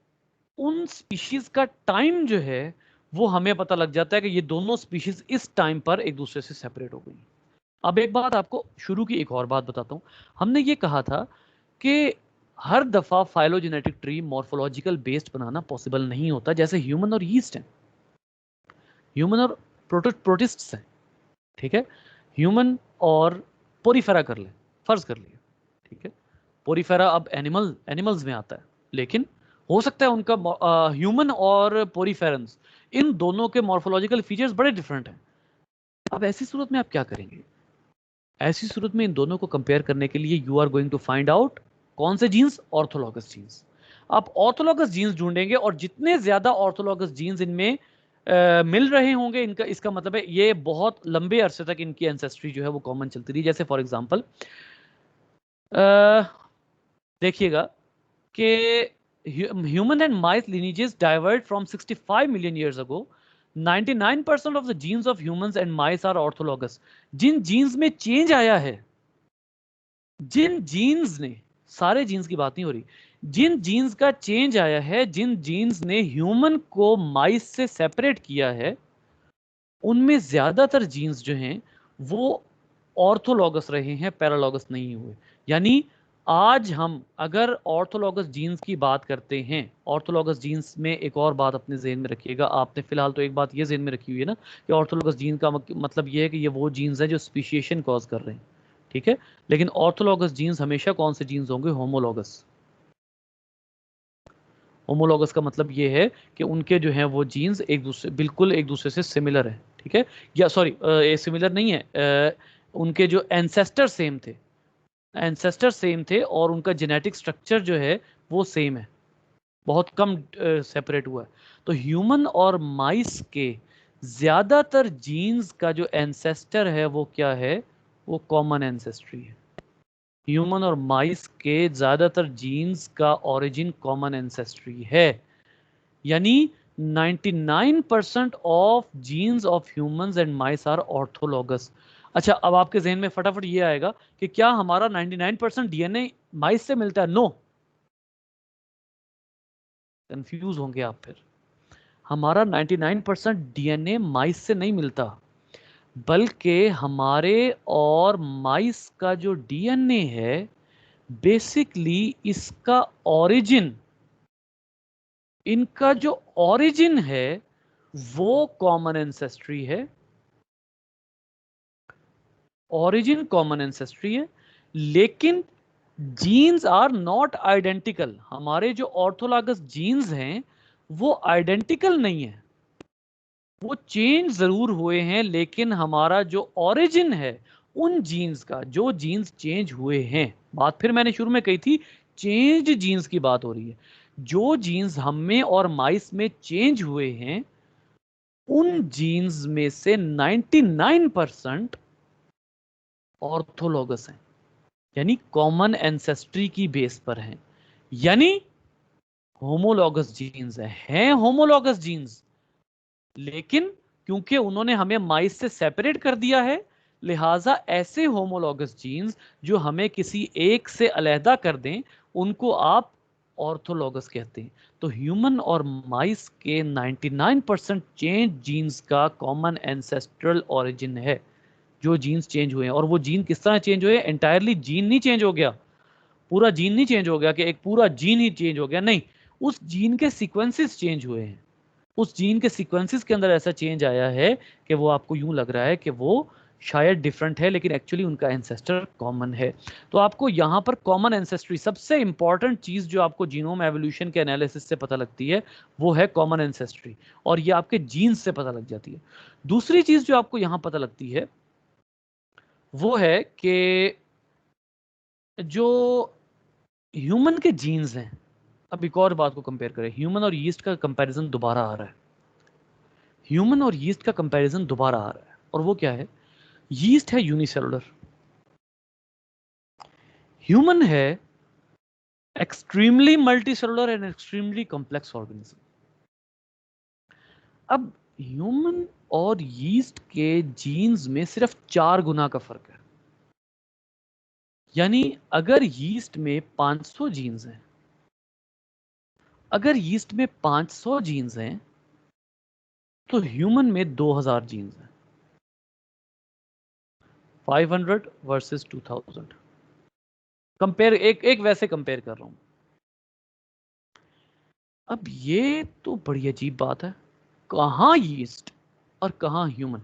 उन स्पीशीज का टाइम जो है वो हमें पता लग जाता है कि ये दोनों स्पीशीज इस टाइम पर एक दूसरे से सेपरेट हो गई। अब एक बात आपको शुरू की एक और बात बताता हूं। हमने ये कहा था कि हर दफा फाइलोजेनेटिक ट्री मॉर्फोलॉजिकल बेस्ड बनाना पॉसिबल नहीं होता, जैसे ह्यूमन और यीस्ट हैं, ह्यूमन और प्रोटिस्ट्स हैं। ठीक है, ह्यूमन और पोरीफेरा कर ले, फर्ज कर लिए, ठीक है, पोरीफेरा अब एनिमल्स में आता है, लेकिन हो सकता है उनका ह्यूमन और पोरीफेरंस, इन दोनों के मॉर्फोलॉजिकल फीचर्स बड़े डिफरेंट हैं। अब ऐसी सूरत में आप क्या करेंगे? ऐसी सूरत में इन दोनों को कंपेयर करने के लिए you are going to find out कौन से जीन्स, ऑर्थोलॉगस जीन्स। आप ऑर्थोलॉगस जीन्स ढूंढेंगे, और जितने ज्यादा ऑर्थोलॉगस जीन्स इनमें मिल रहे होंगे, इनका इसका मतलब है ये बहुत लंबे अरसे तक इनकी एंसेस्ट्री जो है वो कॉमन चलती रही। जैसे फॉर एग्जांपल देखिएगा कि human and mice lineages diverged from 65 million years ago। 99% of the genes of humans and mice are orthologous। जिन जीन्स में चेंज आया है, जिन जीन्स ने, सारे जीन्स की बात नहीं हो रही, जिन जीन्स का चेंज आया है, जिन जीन्स ने ह्यूमन को माइस से सेपरेट किया है, उनमें ज्यादातर जीन्स जो हैं वो ऑर्थोलॉगस रहे हैं, पैरालॉगस नहीं हुए। यानी आज हम अगर ऑर्थोलॉगस जीन्स की बात करते हैं, ऑर्थोलॉगस जीन्स में एक और बात अपने जहन में रखिएगा, आपने फिलहाल तो एक बात ये जहन में रखी हुई है ना कि ऑर्थोलॉगस जीन का मतलब ये है कि ये वो जीन्स है जो स्पीशिएशन कॉज कर रहे हैं। ठीक है, लेकिन ऑर्थोलॉगस जीन्स हमेशा कौन से जीन्स होंगे? होमोलॉगस। होमोलॉगस का मतलब ये है कि उनके जो हैं वो जीन्स एक दूसरे, बिल्कुल एक दूसरे से सिमिलर है। ठीक है, या सॉरी सिमिलर नहीं है, उनके जो एंसेस्टर सेम थे, एंसेस्टर सेम थे, और उनका जेनेटिक स्ट्रक्चर जो है वो सेम है, बहुत कम सेपरेट हुआ है। तो ह्यूमन और माइस के ज्यादातर जीन्स का जो एंसेस्टर है वो क्या है? वो कॉमन एंसेस्ट्री है। ह्यूमन और माइस के ज्यादातर जीन्स का ओरिजिन कॉमन एंसेस्ट्री है। यानी 99% of genes of humans and mice are orthologous. अच्छा, अब आपके जहन में फटाफट ये आएगा कि क्या हमारा 99% डीएनए माइस से मिलता है? नो, कंफ्यूज होंगे आप फिर। हमारा 99% डीएनए माइस से नहीं मिलता, बल्कि हमारे और माइस का जो डीएनए है, बेसिकली इसका ओरिजिन, इनका जो ओरिजिन है वो कॉमन एंसेस्ट्री है, ओरिजिन कॉमन एंसेस्ट्री है, लेकिन जीन्स आर नॉट आइडेंटिकल। हमारे जो ऑर्थोलॉगस जीन्स हैं वो आइडेंटिकल नहीं है, वो चेंज जरूर हुए हैं, लेकिन हमारा जो ओरिजिन है उन जीन्स का, जो जीन्स चेंज हुए हैं, बात फिर मैंने शुरू में कही थी, चेंज जीन्स की बात हो रही है, जो जीन्स हम में और माइस में चेंज हुए हैं, उन जीन्स में से 99% ऑर्थोलॉगस हैं, यानी कॉमन एंसेस्ट्री की बेस पर हैं। यानी होमोलॉगस जीन्स हैं होमोलॉगस जीन्स, लेकिन क्योंकि उन्होंने हमें माइस से सेपरेट कर दिया है, लिहाजा ऐसे होमोलॉगस जीन्स जो हमें किसी एक से अलहदा कर दें, उनको आप ऑर्थोलॉगस कहते हैं। तो ह्यूमन और माइस के 99% चेंज जीन्स का कॉमन एंसेस्ट्रल ओरिजिन है। जो जीन्स चेंज हुए हैं, और वो जीन किस तरह चेंज हुए हैं, एंटायरली जीन नहीं चेंज हो गया, पूरा जीन नहीं चेंज हो गया कि एक पूरा जीन ही चेंज हो गया, नहीं, उस जीन के सीक्वेंसेस चेंज हुए हैं। उस जीन के सीक्वेंसेस के अंदर ऐसा चेंज आया है कि वो आपको यूं लग रहा है कि वो शायद डिफरेंट है, लेकिन एक्चुअली उनका एंसेस्टर कॉमन है। तो आपको यहां पर कॉमन एंसेस्ट्री, सबसे इंपॉर्टेंट चीज जो आपको जीनोम एवोल्यूशन के एनालिसिस से पता लगती है वो है कॉमन एंसेस्ट्री, और ये आपके जीन्स से पता लग जाती है। दूसरी चीज जो आपको यहां पता लगती है वो है कि जो ह्यूमन के जीन्स हैं, अब एक और बात को कंपेयर करें, ह्यूमन और यीस्ट का कंपैरिजन दोबारा आ रहा है। ह्यूमन और यीस्ट का कंपैरिजन दोबारा आ रहा है, और वो क्या है, यीस्ट है यूनिसेलुलर, ह्यूमन है extremely multicellular and extremely complex organism. अब ह्यूमन और यीस्ट के जीन्स में सिर्फ 4 गुना का फर्क है। यानी अगर यीस्ट में 500 जीन्स हैं, अगर यीस्ट में 500 जीन्स हैं तो ह्यूमन में 2000 जीन्स हैं। 500 वर्सेस 2000 कंपेयर, एक एक वैसे कंपेयर कर रहा हूं। अब ये तो बड़ी अजीब बात है, कहां यीस्ट और कहां ह्यूमन।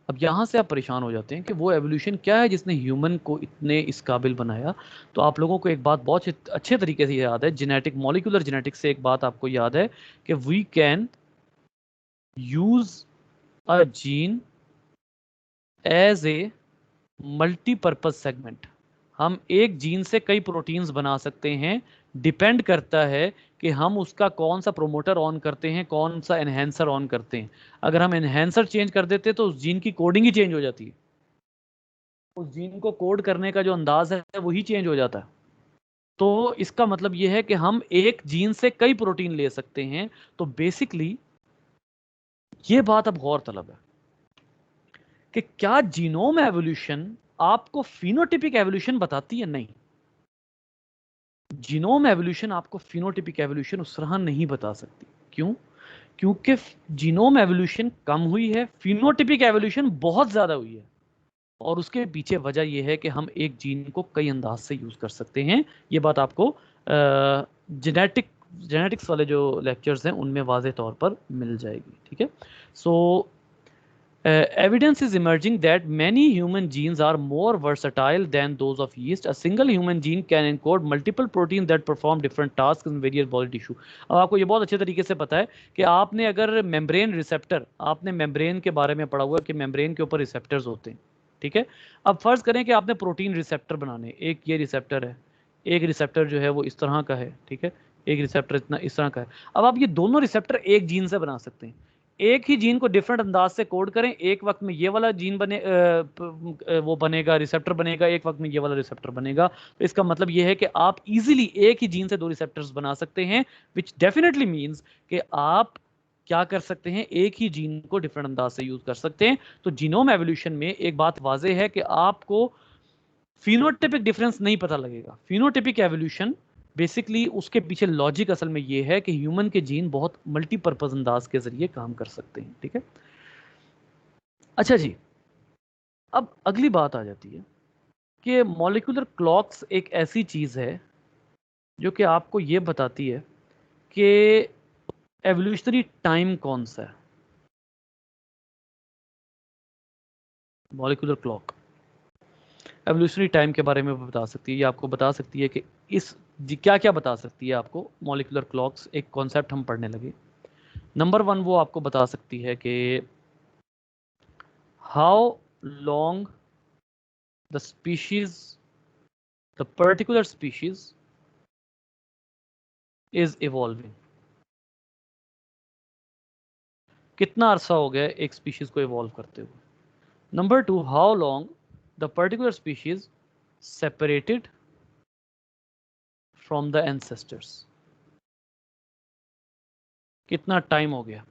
अब यहां से आप परेशान हो जाते हैं कि वो एवोल्यूशन क्या है जिसने ह्यूमन को इतने इस काबिल बनाया। तो आप लोगों को एक बात बहुत अच्छे तरीके से याद है, जेनेटिक मॉलिक्यूलर जेनेटिक्स से एक बात आपको याद है कि we can use a gene as a multipurpose segment. हम एक जीन से कई प्रोटीन्स बना सकते हैं, डिपेंड करता है कि हम उसका कौन सा प्रोमोटर ऑन करते हैं, कौन सा एनहेंसर ऑन करते हैं। अगर हम एनहेंसर चेंज कर देते तो उस जीन की कोडिंग ही चेंज हो जाती है, उस जीन को कोड करने का जो अंदाज है वही चेंज हो जाता है। तो इसका मतलब यह है कि हम एक जीन से कई प्रोटीन ले सकते हैं। तो बेसिकली ये बात अब गौर तलब है कि क्या जीनोम एवोल्यूशन आपको फिनोटिपिक एवोल्यूशन बताती है? नहीं, जीनोम एवोल्यूशन आपको फिनोटिपिक एवोल्यूशन उस तरह नहीं बता सकती। क्यों? क्योंकि जीनोम एवोल्यूशन कम हुई है, फिनोटिपिक एवोल्यूशन बहुत ज्यादा हुई है। और उसके पीछे वजह यह है कि हम एक जीन को कई अंदाज से यूज कर सकते हैं। ये बात आपको जेनेटिक्स वाले जो लेक्चर्स हैं उनमें वाज़ेह तौर पर मिल जाएगी। ठीक है। सो evidence is emerging that many human genes are more versatile than those of yeast. A single human gene can encode multiple proteins that perform different tasks in various body tissue. अब आपको ये बहुत अच्छे तरीके से पता है कि आपने अगर मेम्ब्रेन रिसेप्टर, आपने मेम्ब्रेन के बारे में पढ़ा हुआ है कि मेम्ब्रेन के ऊपर रिसेप्टर्स होते हैं। ठीक है। अब फर्ज करें कि आपने प्रोटीन रिसेप्टर बनाने, एक ये रिसेप्टर है, एक रिसेप्टर जो है वो इस तरह का है। ठीक है। एक रिसेप्टर इतना इस तरह का है। अब आप ये दोनों रिसेप्टर एक जीन से बना सकते हैं, एक ही जीन को डिफरेंट अंदाज से कोड करें, एक वक्त में ये वाला जीन बने वो बनेगा, रिसेप्टर बनेगा, एक वक्त में ये वाला रिसेप्टर बनेगा। तो इसका मतलब ये है कि आप इजीली एक ही जीन से 2 रिसेप्टर्स बना सकते हैं, विच डेफिनेटली मींस कि आप क्या कर सकते हैं, एक ही जीन को डिफरेंट अंदाज से यूज कर सकते हैं। तो जीनोम एवोल्यूशन में एक बात वाजे है कि आपको फिनोटिपिक डिफरेंस नहीं पता लगेगा। फिनोटिपिक एवोल्यूशन बेसिकली उसके पीछे लॉजिक असल में ये है कि ह्यूमन के जीन बहुत मल्टीपर्पज अंदाज के जरिए काम कर सकते हैं। ठीक है। अच्छा जी, अब अगली बात आ जाती है कि मॉलिक्यूलर क्लॉक्स एक ऐसी चीज है जो कि आपको ये बताती है कि एवोल्यूशनरी टाइम कौन सा है। मॉलिक्यूलर क्लॉक एवोल्यूशनरी टाइम के बारे में बता सकती है। ये आपको बता सकती है कि इस क्या क्या बता सकती है आपको मॉलिक्यूलर क्लॉक्स, एक कॉन्सेप्ट हम पढ़ने लगे। नंबर 1 वो आपको बता सकती है कि how long the species, the particular species is evolving. कितना अरसा हो गया एक स्पीशीज को इवॉल्व करते हुए। Number 2, how long the particular species separated from the ancestors. कितना टाइम हो गया।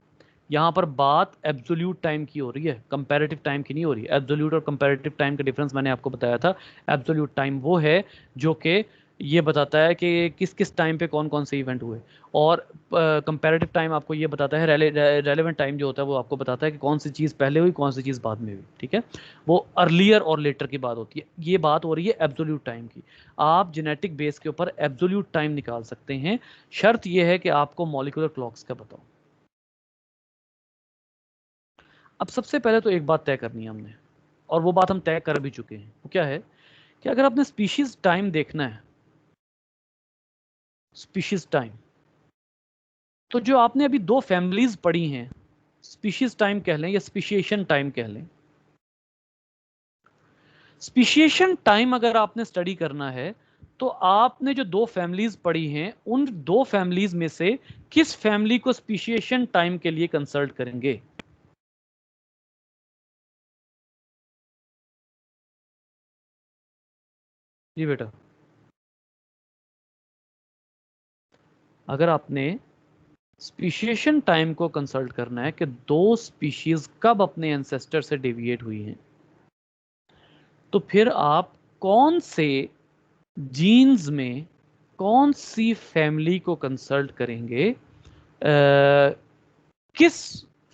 यहां पर बात एब्सोल्यूट टाइम की हो रही है, कंपैरेटिव टाइम की नहीं हो रही। एब्सोल्यूट और कंपैरेटिव टाइम का डिफरेंस मैंने आपको बताया था। एब्सोल्यूट टाइम वो है जो कि ये बताता है कि किस किस टाइम पे कौन कौन से इवेंट हुए, और कंपैरेटिव टाइम आपको ये बताता है, रेलेवेंट टाइम जो होता है वो आपको बताता है कि कौन सी चीज़ पहले हुई, कौन सी चीज़ बाद में हुई। ठीक है, वो अर्लियर और लेटर की बात होती है, ये बात हो रही है एब्सोल्यूट टाइम की। आप जेनेटिक बेस के ऊपर एब्सोल्यूट टाइम निकाल सकते हैं, शर्त यह है कि आपको मॉलिक्यूलर क्लॉक्स का बताओ। अब सबसे पहले तो एक बात तय करनी है हमने, और वो बात हम तय कर भी चुके हैं, वो क्या है कि अगर आपने स्पीशीज टाइम देखना है, स्पीशीज टाइम, तो जो आपने अभी दो फैमिलीज पढ़ी हैं, स्पीशीज टाइम कह लें या स्पीशिएशन टाइम कह लें, स्पीशिएशन टाइम अगर आपने स्टडी करना है तो आपने जो दो फैमिलीज पढ़ी हैं उन दो फैमिलीज में से किस फैमिली को स्पीशिएशन टाइम के लिए कंसल्ट करेंगे। जी बेटा, अगर आपने स्पीशिएशन टाइम को कंसल्ट करना है कि दो स्पीशीज कब अपने एंसेस्टर से डेविएट हुई हैं, तो फिर आप कौन से जीन्स में कौन सी फैमिली को कंसल्ट करेंगे, किस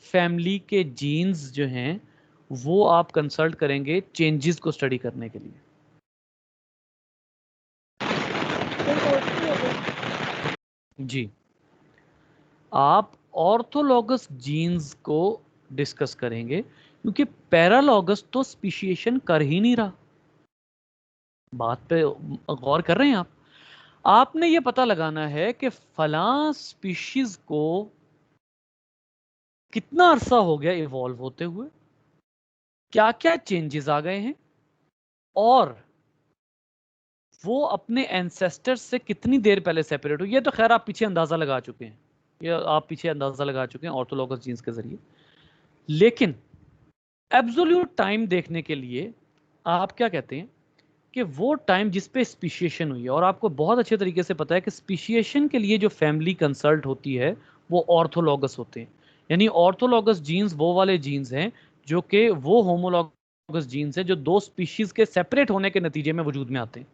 फैमिली के जीन्स जो हैं वो आप कंसल्ट करेंगे चेंजेस को स्टडी करने के लिए। जी, आप ऑर्थोलॉगस जीन्स को डिस्कस करेंगे, क्योंकि पैरालॉगस तो स्पीशिएशन कर ही नहीं रहा। बात पे गौर कर रहे हैं आप? आपने ये पता लगाना है कि फलां स्पीशीज को कितना अरसा हो गया इवॉल्व होते हुए, क्या क्या चेंजेस आ गए हैं, और वो अपने एंसेस्टर्स से कितनी देर पहले सेपरेट हुई। ये तो खैर आप पीछे अंदाजा लगा चुके हैं, ये आप पीछे अंदाजा लगा चुके हैं ऑर्थोलॉगस जीन्स के जरिए। लेकिन एब्सोल्यूट टाइम देखने के लिए आप क्या कहते हैं कि वो टाइम जिस पे स्पीशिएशन हुई है, और आपको बहुत अच्छे तरीके से पता है कि स्पीशिएशन के लिए जो फैमिली कंसल्ट होती है वो ऑर्थोलॉगस होते हैं। यानी ऑर्थोलॉगस जीन्स वो वाले जीन्स हैं जो कि वो होमोलॉगस जीन्स हैं जो दो स्पीशीज के सेपरेट होने के नतीजे में वजूद में आते हैं।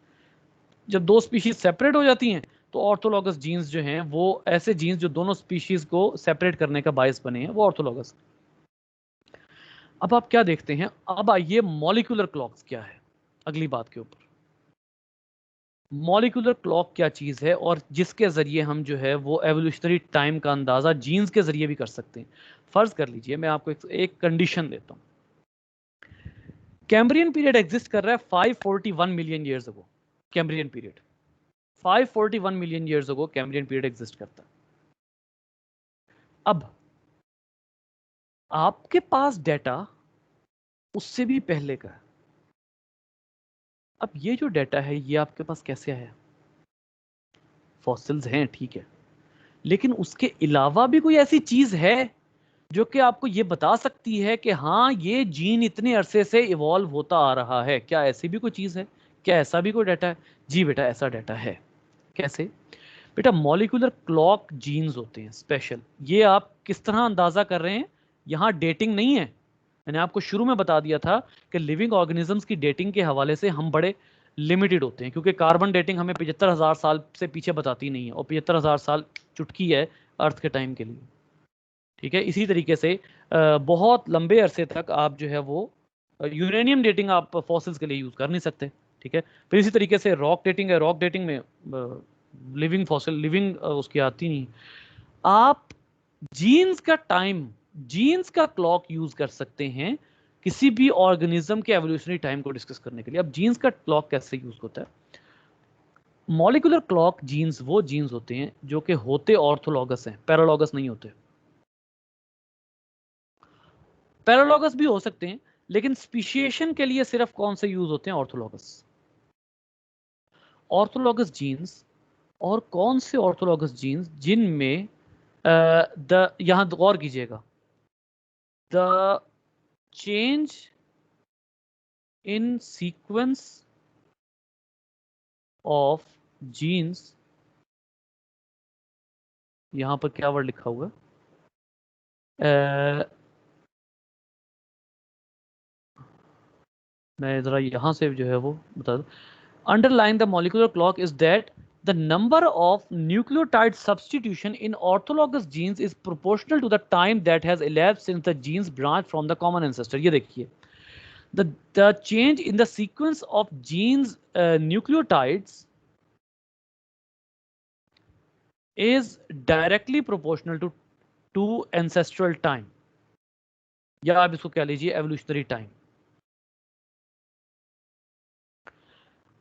जब दो स्पीशीज सेपरेट हो जाती हैं तो ऑर्थोलॉगस जीन्स जो हैं वो ऐसे जीन्स जो दोनों स्पीशीज को सेपरेट करने का बायस बने हैं, वो ऑर्थोलॉगस। अब आप क्या देखते हैं, अब आइए मॉलिक्यूलर क्लॉक्स क्या है अगली बात के ऊपर। मॉलिक्यूलर क्लॉक क्या चीज़ है और जिसके ज़रिए हम जो है वो एवोल्यूशनरी टाइम का अंदाज़ा जीन्स के ज़रिए भी कर सकते हैं। फ़र्ज़ कर लीजिए मैं आपको एक कंडीशन देता हूँ, कैम्ब्रियन पीरियड एग्जिस्ट कर रहा है 541 million years ago. Cambrian period 541 million years ago Cambrian period exist करता है। अब आपके पास डेटा उससे भी पहले का है। अब ये जो डेटा है ये आपके पास कैसे आया? फॉसिल्स हैं ठीक है, लेकिन उसके अलावा भी कोई ऐसी चीज है जो कि आपको ये बता सकती है कि हाँ ये जीन इतने अरसे से इवॉल्व होता आ रहा है? क्या ऐसी भी कोई चीज है? क्या ऐसा भी कोई डाटा है? जी बेटा, ऐसा डाटा है। कैसे? बेटा, मॉलिक्यूलर क्लॉक जीन्स होते हैं स्पेशल। ये आप किस तरह अंदाजा कर रहे हैं? यहाँ डेटिंग नहीं है। मैंने आपको शुरू में बता दिया था कि लिविंग ऑर्गेनिजम्स की डेटिंग के हवाले से हम बड़े लिमिटेड होते हैं, क्योंकि कार्बन डेटिंग हमें 75,000 साल से पीछे बताती नहीं है, और 75,000 साल चुटकी है अर्थ के टाइम के लिए। ठीक है, इसी तरीके से बहुत लंबे अरसे तक आप जो है वो यूरेनियम डेटिंग आप फॉसिल्स के लिए यूज़ कर नहीं सकते। ठीक है, फिर इसी तरीके से रॉक डेटिंग है, रॉक डेटिंग में लिविंग फॉसिल लिविंग उसकी आती नहीं। आप जीन्स का टाइम, जीन्स का क्लॉक यूज कर सकते हैं किसी भी ऑर्गेनिज्म के एवोल्यूशनरी टाइम को डिस्कस करने के लिए। अब जीन्स का क्लॉक कैसे यूज होता है? मॉलिक्यूलर क्लॉक जीन्स वो जीन्स होते हैं जो कि होते ऑर्थोलॉगस हैं, पैरालॉगस नहीं होते। पैरालॉगस भी हो सकते हैं, लेकिन स्पीशिएशन के लिए सिर्फ कौन से यूज होते हैं? ऑर्थोलॉगस। ऑर्थोलॉगस जीन्स, और कौन से ऑर्थोलॉगस जीन्स जिनमें द यहां गौर कीजिएगा, the change in sequence of genes, यहां पर क्या वर्ड लिखा हुआ है? मैं ज़रा यहाँ से जो है वो बता दूँ। underlying the molecular clock is that the number of nucleotide substitution in orthologous genes is proportional to the time that has elapsed since the genes branch from the common ancestor. ये देखिए, the change in the sequence of genes nucleotides is directly proportional to ancestral time, या आप इसको क्या लीजिए evolutionary time.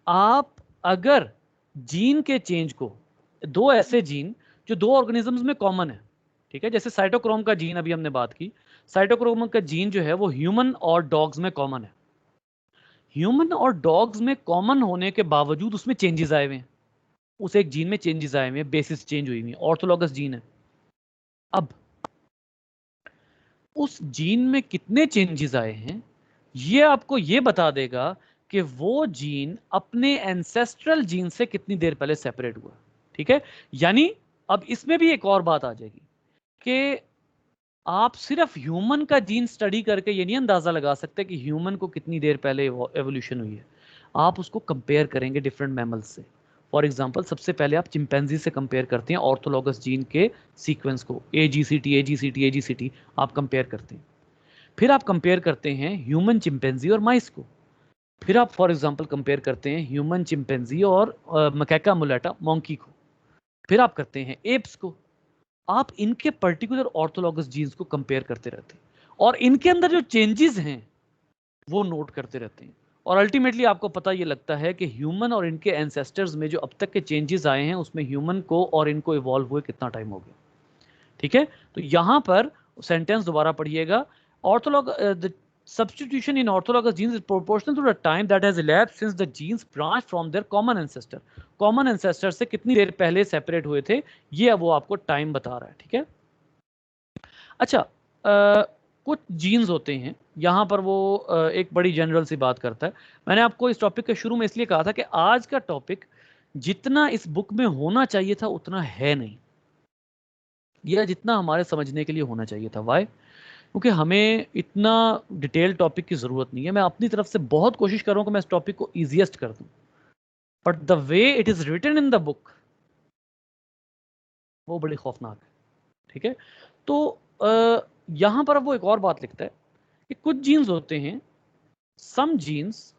आप अगर gene के चेंज को, दो ऐसे जीन जो दो ऑर्गेनिजम्स में कॉमन है, ठीक है, जैसे साइटोक्रोम का जीन अभी हमने बात की, साइटोक्रोम का जीन जो है वो ह्यूमन और डॉग्स में कॉमन है। ह्यूमन और डॉग्स में कॉमन होने के बावजूद उसमें चेंजेस आए हुए हैं, उस एक जीन में चेंजेस आए हुए हैं, बेसिस चेंज हुई हुई है, ऑर्थोलॉगस जीन है। अब उस जीन में कितने चेंजेस आए हैं ये आपको ये बता देगा कि वो जीन अपने एंसेस्ट्रल जीन से कितनी देर पहले सेपरेट हुआ, ठीक है। यानी अब इसमें भी एक और बात आ जाएगी कि आप सिर्फ ह्यूमन का जीन स्टडी करके ये नहीं अंदाजा लगा सकते कि ह्यूमन को कितनी देर पहले एवोल्यूशन हुई है। आप उसको कंपेयर करेंगे डिफरेंट मैमल्स से। फॉर एग्जांपल सबसे पहले आप चिंपैंजी से कंपेयर करते हैं ऑर्थोलॉगस जीन के सीक्वेंस को, AGCT AGCT AGCT आप कंपेयर करते हैं। फिर आप कंपेयर करते हैं ह्यूमन चिंपैंजी और माइस को। फिर आप फॉर एग्जांपल कंपेयर करते हैं ह्यूमन चिंपैंजी और मकैका मुलेटा मोंकी को। फिर आप करते हैं एप्स को। आप इनके पर्टिकुलर ऑर्थोलॉगस जीन्स को कंपेयर करते रहते हैं और इनके अंदर जो चेंजेस हैं वो नोट करते रहते हैं, और अल्टीमेटली आपको पता ये लगता है कि ह्यूमन और इनके एंसेस्टर्स में जो अब तक के चेंजेस आए हैं उसमें ह्यूमन को और इनको इवॉल्व हुए कितना टाइम हो गया, ठीक है। तो यहां पर सेंटेंस दोबारा पढ़िएगा, ऑर्थोलॉग the substitution in orthologous genes is proportional to the time that has elapsed since the genes branched from their common ancestor. common ancestor से कितनी देर पहले सेपरेट हुए थे ये अब वो आपको टाइम बता रहा है, ठीक है। अच्छा, कुछ जीन्स होते हैं, यहां पर वो एक बड़ी जनरल सी बात करता है। मैंने आपको इस टॉपिक के शुरू में इसलिए कहा था कि आज का टॉपिक जितना इस बुक में होना चाहिए था उतना है नहीं, या जितना हमारे समझने के लिए होना चाहिए था। वाई? क्योंकि हमें इतना डिटेल टॉपिक की ज़रूरत नहीं है। मैं अपनी तरफ से बहुत कोशिश कर रहा हूँ कि मैं इस टॉपिक को ईजिएस्ट कर दूँ, but the way it is written in the book वो बड़ी खौफनाक है, ठीक है। तो यहाँ पर अब वो एक और बात लिखता है कि कुछ जीन्स होते हैं, some genes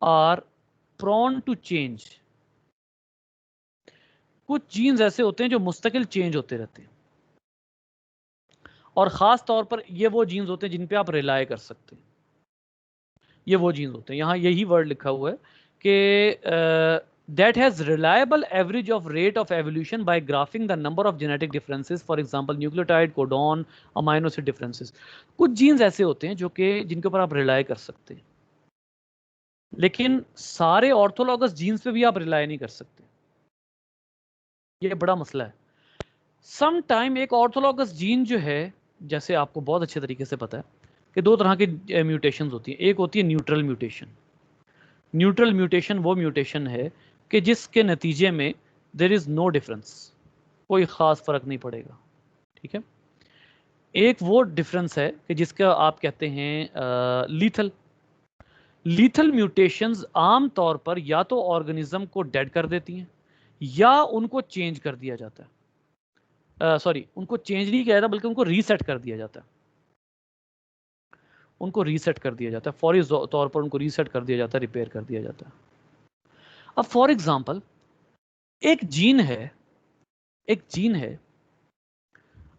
are prone to change. कुछ जीन्स ऐसे होते हैं जो मुस्तकिल चेंज होते रहते हैं, और ख़ास तौर पर ये वो जीन्स होते हैं जिन पे आप रिलाय कर सकते हैं। ये वो जीन्स होते हैं, यहाँ यही वर्ड लिखा हुआ है कि that has reliable average of rate of evolution by graphing the number of genetic differences, for example nucleotide, codon, amino acid differences। कुछ जीन्स ऐसे होते हैं जो कि जिनके ऊपर आप रिलाय कर सकते हैं, लेकिन सारे ऑर्थोलॉगस जीन्स पे भी आप रिलाय नहीं कर सकते। ये बड़ा मसला है। सम टाइम एक ऑर्थोलॉगस जीन जो है, जैसे आपको बहुत अच्छे तरीके से पता है कि दो तरह की म्यूटेशंस होती हैं। एक होती है न्यूट्रल म्यूटेशन। न्यूट्रल म्यूटेशन वो म्यूटेशन है कि जिसके नतीजे में देयर इज नो डिफरेंस, कोई ख़ास फ़र्क नहीं पड़ेगा, ठीक है। एक वो डिफरेंस है कि जिसका आप कहते हैं लीथल। लीथल म्यूटेशंस आम तौर पर या तो ऑर्गेनिज्म को डेड कर देती हैं या उनको चेंज कर दिया जाता है। सॉरी, उनको चेंज नहीं किया जाता बल्कि उनको रीसेट कर दिया जाता है। उनको रीसेट कर दिया जाता है, फौरी तौर पर उनको रीसेट कर दिया जाता है, रिपेयर कर दिया जाता है। अब फॉर एग्जांपल एक जीन है,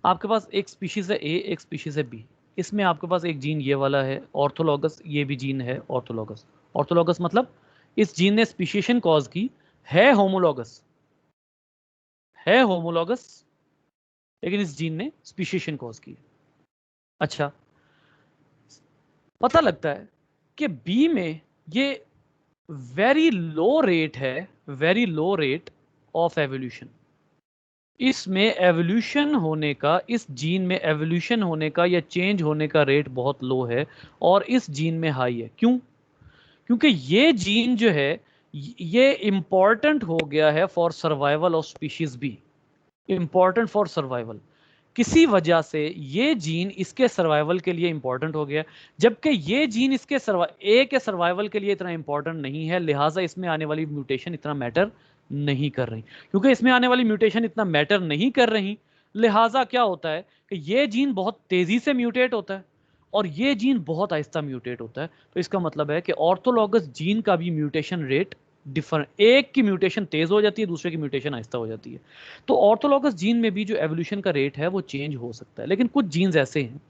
आपके पास एक स्पीशीज है ए, एक स्पीशीज है बी। इसमें आपके पास एक जीन ये वाला है ऑर्थोलॉगस, ये भी जीन है ऑर्थोलॉगस। ऑर्थोलॉगस मतलब इस जीन ने स्पीशीशन कॉज की, है होमोलॉगस, लेकिन इस जीन ने स्पीशीशन कॉज की। अच्छा, पता लगता है कि बी में ये very low rate of evolution. इसमें एवोल्यूशन होने का, इस जीन में एवोल्यूशन होने का या चेंज होने का रेट बहुत लो है और इस जीन में हाई है। क्यों? क्योंकि ये जीन जो है ये इंपॉर्टेंट हो गया है for survival of species be. Important for survival किसी वजह से ये जीन इसके सर्वाइवल के लिए इंपॉर्टेंट हो गया, जबकि ये जीन इसके ए के सर्वाइवल के लिए इतना इंपॉर्टेंट नहीं है, लिहाजा इसमें आने वाली म्यूटेशन इतना मैटर नहीं कर रही। क्योंकि इसमें आने वाली म्यूटेशन इतना मैटर नहीं कर रही, लिहाजा क्या होता है कि ये जीन बहुत तेजी से म्यूटेट होता है और ये जीन बहुत आहिस्ता म्यूटेट होता है। तो इसका मतलब है कि ऑर्थोलॉगस जीन का भी म्यूटेशन रेट डिफरेंट, एक की म्यूटेशन तेज हो जाती है, दूसरे की म्यूटेशन आहिस्ता हो जाती है। तो ऑर्थोलॉगस जीन में भी जो एवोल्यूशन का रेट है वो चेंज हो सकता है। लेकिन कुछ जीन्स ऐसे हैं,